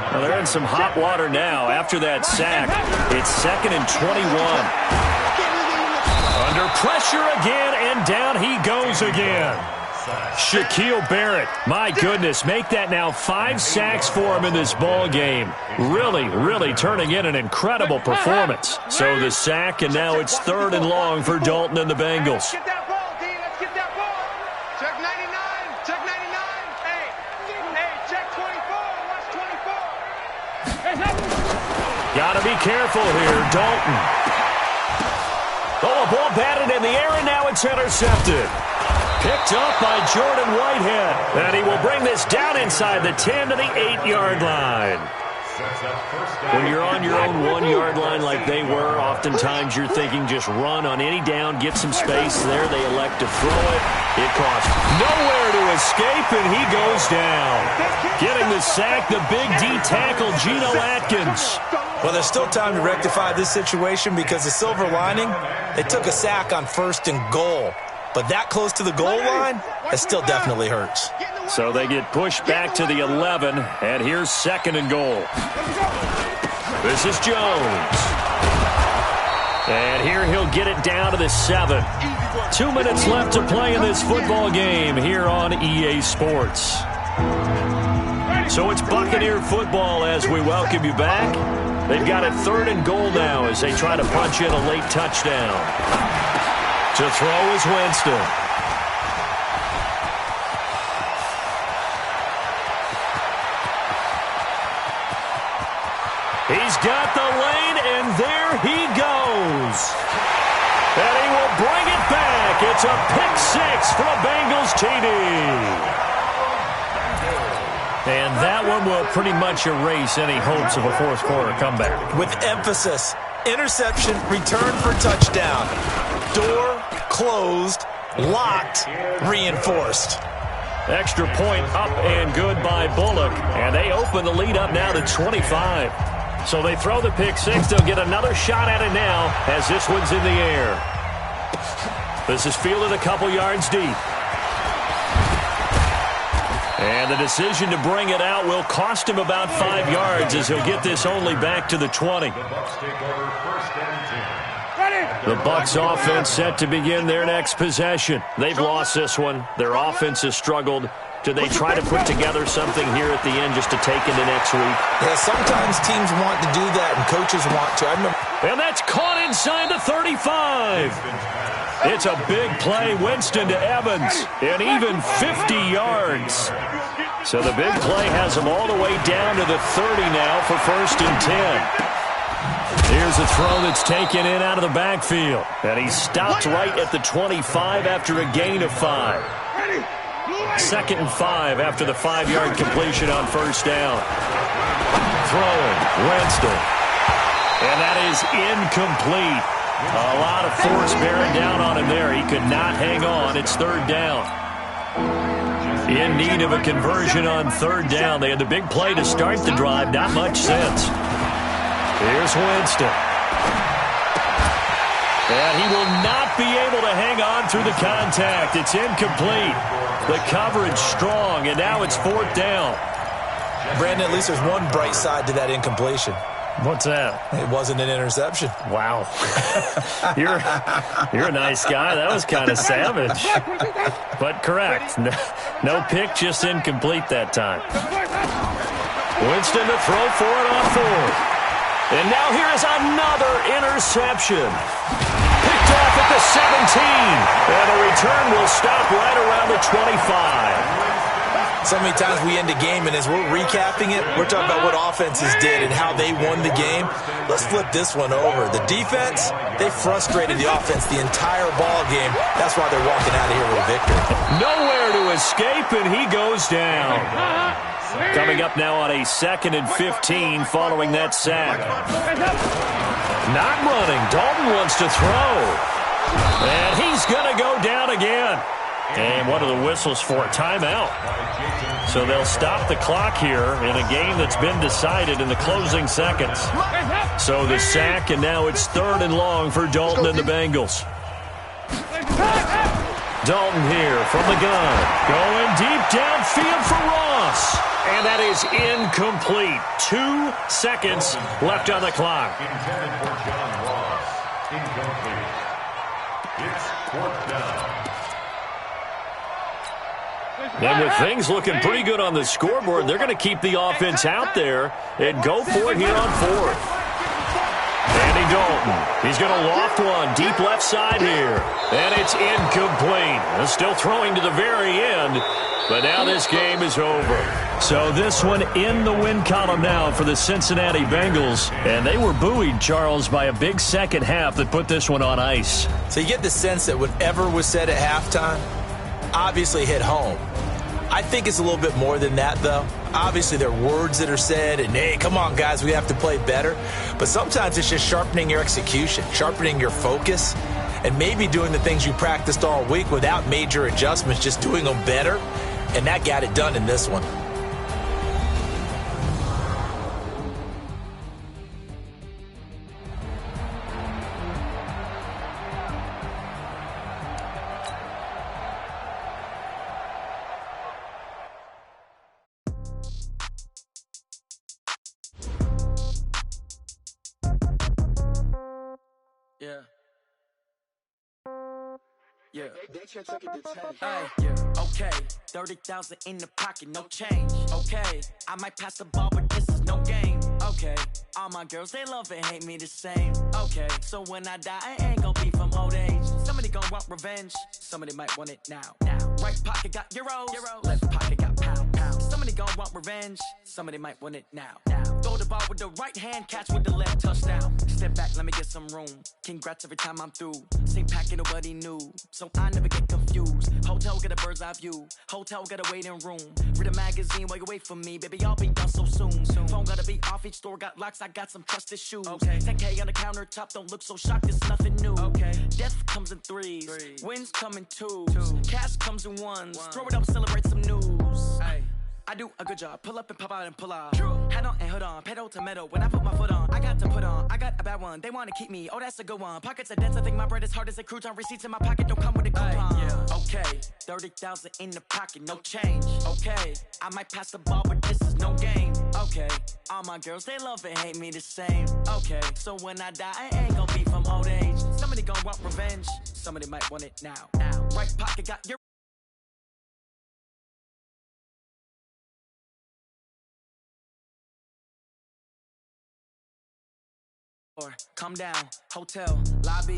Well, they're in some hot water now. After that sack, it's 2nd and 21. Under pressure again, and down he goes again. Shaquille Barrett, my goodness, make that now 5 sacks for him in this ball game. Really turning in an incredible performance. So the sack, and now it's 3rd and long for Dalton and the Bengals. Get that ball, D. Let's get that ball. Check 99. Check 99. Hey, check 24. Watch 24. Gotta be careful here, Dalton. Oh, a ball batted in the air, and now it's intercepted. Picked up by Jordan Whitehead. And he will bring this down inside the 10 to the 8-yard line. When you're on your own 1-yard line like they were, oftentimes you're thinking just run on any down, get some space there. They elect to throw it. It costs nowhere to escape, and he goes down. Getting the sack, the big D tackle, Geno Atkins. Well, there's still time to rectify this situation because the silver lining, they took a sack on 1st and goal. But that close to the goal line, it still definitely hurts. So they get pushed back to the 11, and here's 2nd and goal. This is Jones. And here he'll get it down to the 7. 2 minutes left to play in this football game here on EA Sports. So it's Buccaneer football as we welcome you back. They've got it 3rd and goal now as they try to punch in a late touchdown. To throw is Winston. He's got the lane, and there he goes. And he will bring it back. It's a pick-6 for a Bengals TD. And that one will pretty much erase any hopes of a 4th quarter comeback. With emphasis, interception, return for touchdown. Door closed, locked, reinforced. Extra point up and good by Bullock. And they open the lead up now to 25. So they throw the pick-6. They'll get another shot at it now as this one's in the air. This is fielded a couple yards deep. And the decision to bring it out will cost him about 5 yards as he'll get this only back to the 20. The Bucs offense set to begin their next possession. They've lost this one. Their offense has struggled. Do they try to put together something here at the end just to take into next week? Yeah, sometimes teams want to do that and coaches want to. And that's caught inside the 35. It's a big play, Winston to Evans, and even 50 yards. So the big play has him all the way down to the 30 now for 1st and 10. Here's a throw that's taken in out of the backfield. And he stopped right at the 25 after a gain of 5. 2nd and 5 after the 5-yard completion on first down. Throwing, Winston. And that is incomplete. A lot of force bearing down on him there. He could not hang on. It's 3rd down. In need of a conversion on 3rd down. They had the big play to start the drive. Not much sense. Here's Winston. And he will not be able to hang on through the contact. It's incomplete. The coverage strong, and now it's 4th down. Brandon, at least there's one bright side to that incompletion. What's that? It wasn't an interception. Wow. You're a nice guy. That was kind of savage. But correct. No pick, just incomplete that time. Winston to throw for it on 4th. And now here is another interception. Picked off at the 17. And the return will stop right around the 25. So many times we end a game, and as we're recapping it, we're talking about what offenses did and how they won the game. Let's flip this one over. The defense, they frustrated the offense the entire ball game. That's why they're walking out of here with a victory. Nowhere to escape, and he goes down. Coming up now on a 2nd and 15 following that sack. Not running. Dalton wants to throw. And he's going to go down again. And what are the whistles for? Timeout. So they'll stop the clock here in a game that's been decided in the closing seconds. So the sack, and now it's 3rd and long for Dalton and the Bengals. Dalton here from the gun. Going deep downfield for Ross. And that is incomplete. 2 seconds left on the clock. Intended for John Ross. Incomplete. It's 4th down. And with things looking pretty good on the scoreboard, they're going to keep the offense out there and go for it here on 4th. Andy Dalton. He's going to loft one deep left side here. And it's incomplete. They're still throwing to the very end. But now this game is over. So this one in the win column now for the Cincinnati Bengals. And they were buoyed, Charles, by a big second half that put this one on ice. So you get the sense that whatever was said at halftime obviously hit home. I think it's a little bit more than that, though. Obviously, there are words that are said, and, hey, come on, guys, we have to play better. But sometimes it's just sharpening your execution, sharpening your focus, and maybe doing the things you practiced all week without major adjustments, just doing them better. And that got it done in this one. Yeah. Okay, 30,000 in the pocket, no change. Okay, I might pass the ball, but this is no game. Okay, all my girls, they love and hate me the same. Okay, so when I die, I ain't gon' be from old age. Somebody gon' want revenge, somebody might want it now. Right pocket got euros, left pocket got pound. Somebody gon' want revenge, somebody might want it now. Throw the ball with the right hand, catch with the left, touchdown. Step back, let me get some room. Congrats every time I'm through. Same packet, nobody knew, so I never get confused. Hotel get a bird's eye view. Hotel got a waiting room. Read a magazine while you wait for me, baby. I'll be done so soon. Phone gotta be off. Each store got locks. I got some trusted shoes. 10K on the countertop. Don't look so shocked. It's nothing new. Death comes in threes. Wins come in twos. Cash comes in ones. Throw it up, celebrate some news. I do a good job. Pull up and pop out and pull out. Head on and hood on. Pedal to metal. When I put my foot on, I got to put on. I got a bad one. They want to keep me. Oh, that's a good one. Pockets are dense. I think my bread is hard as a crouton. Receipts in my pocket don't come with a coupon. Okay, 30,000 in the pocket, no change. Okay, I might pass the ball, but this is no game. Okay, all my girls, they love and hate me the same. Okay, so when I die, I ain't gon' be from old age. Somebody gon' want revenge. Somebody might want it now. Right pocket got your come down, hotel, lobby,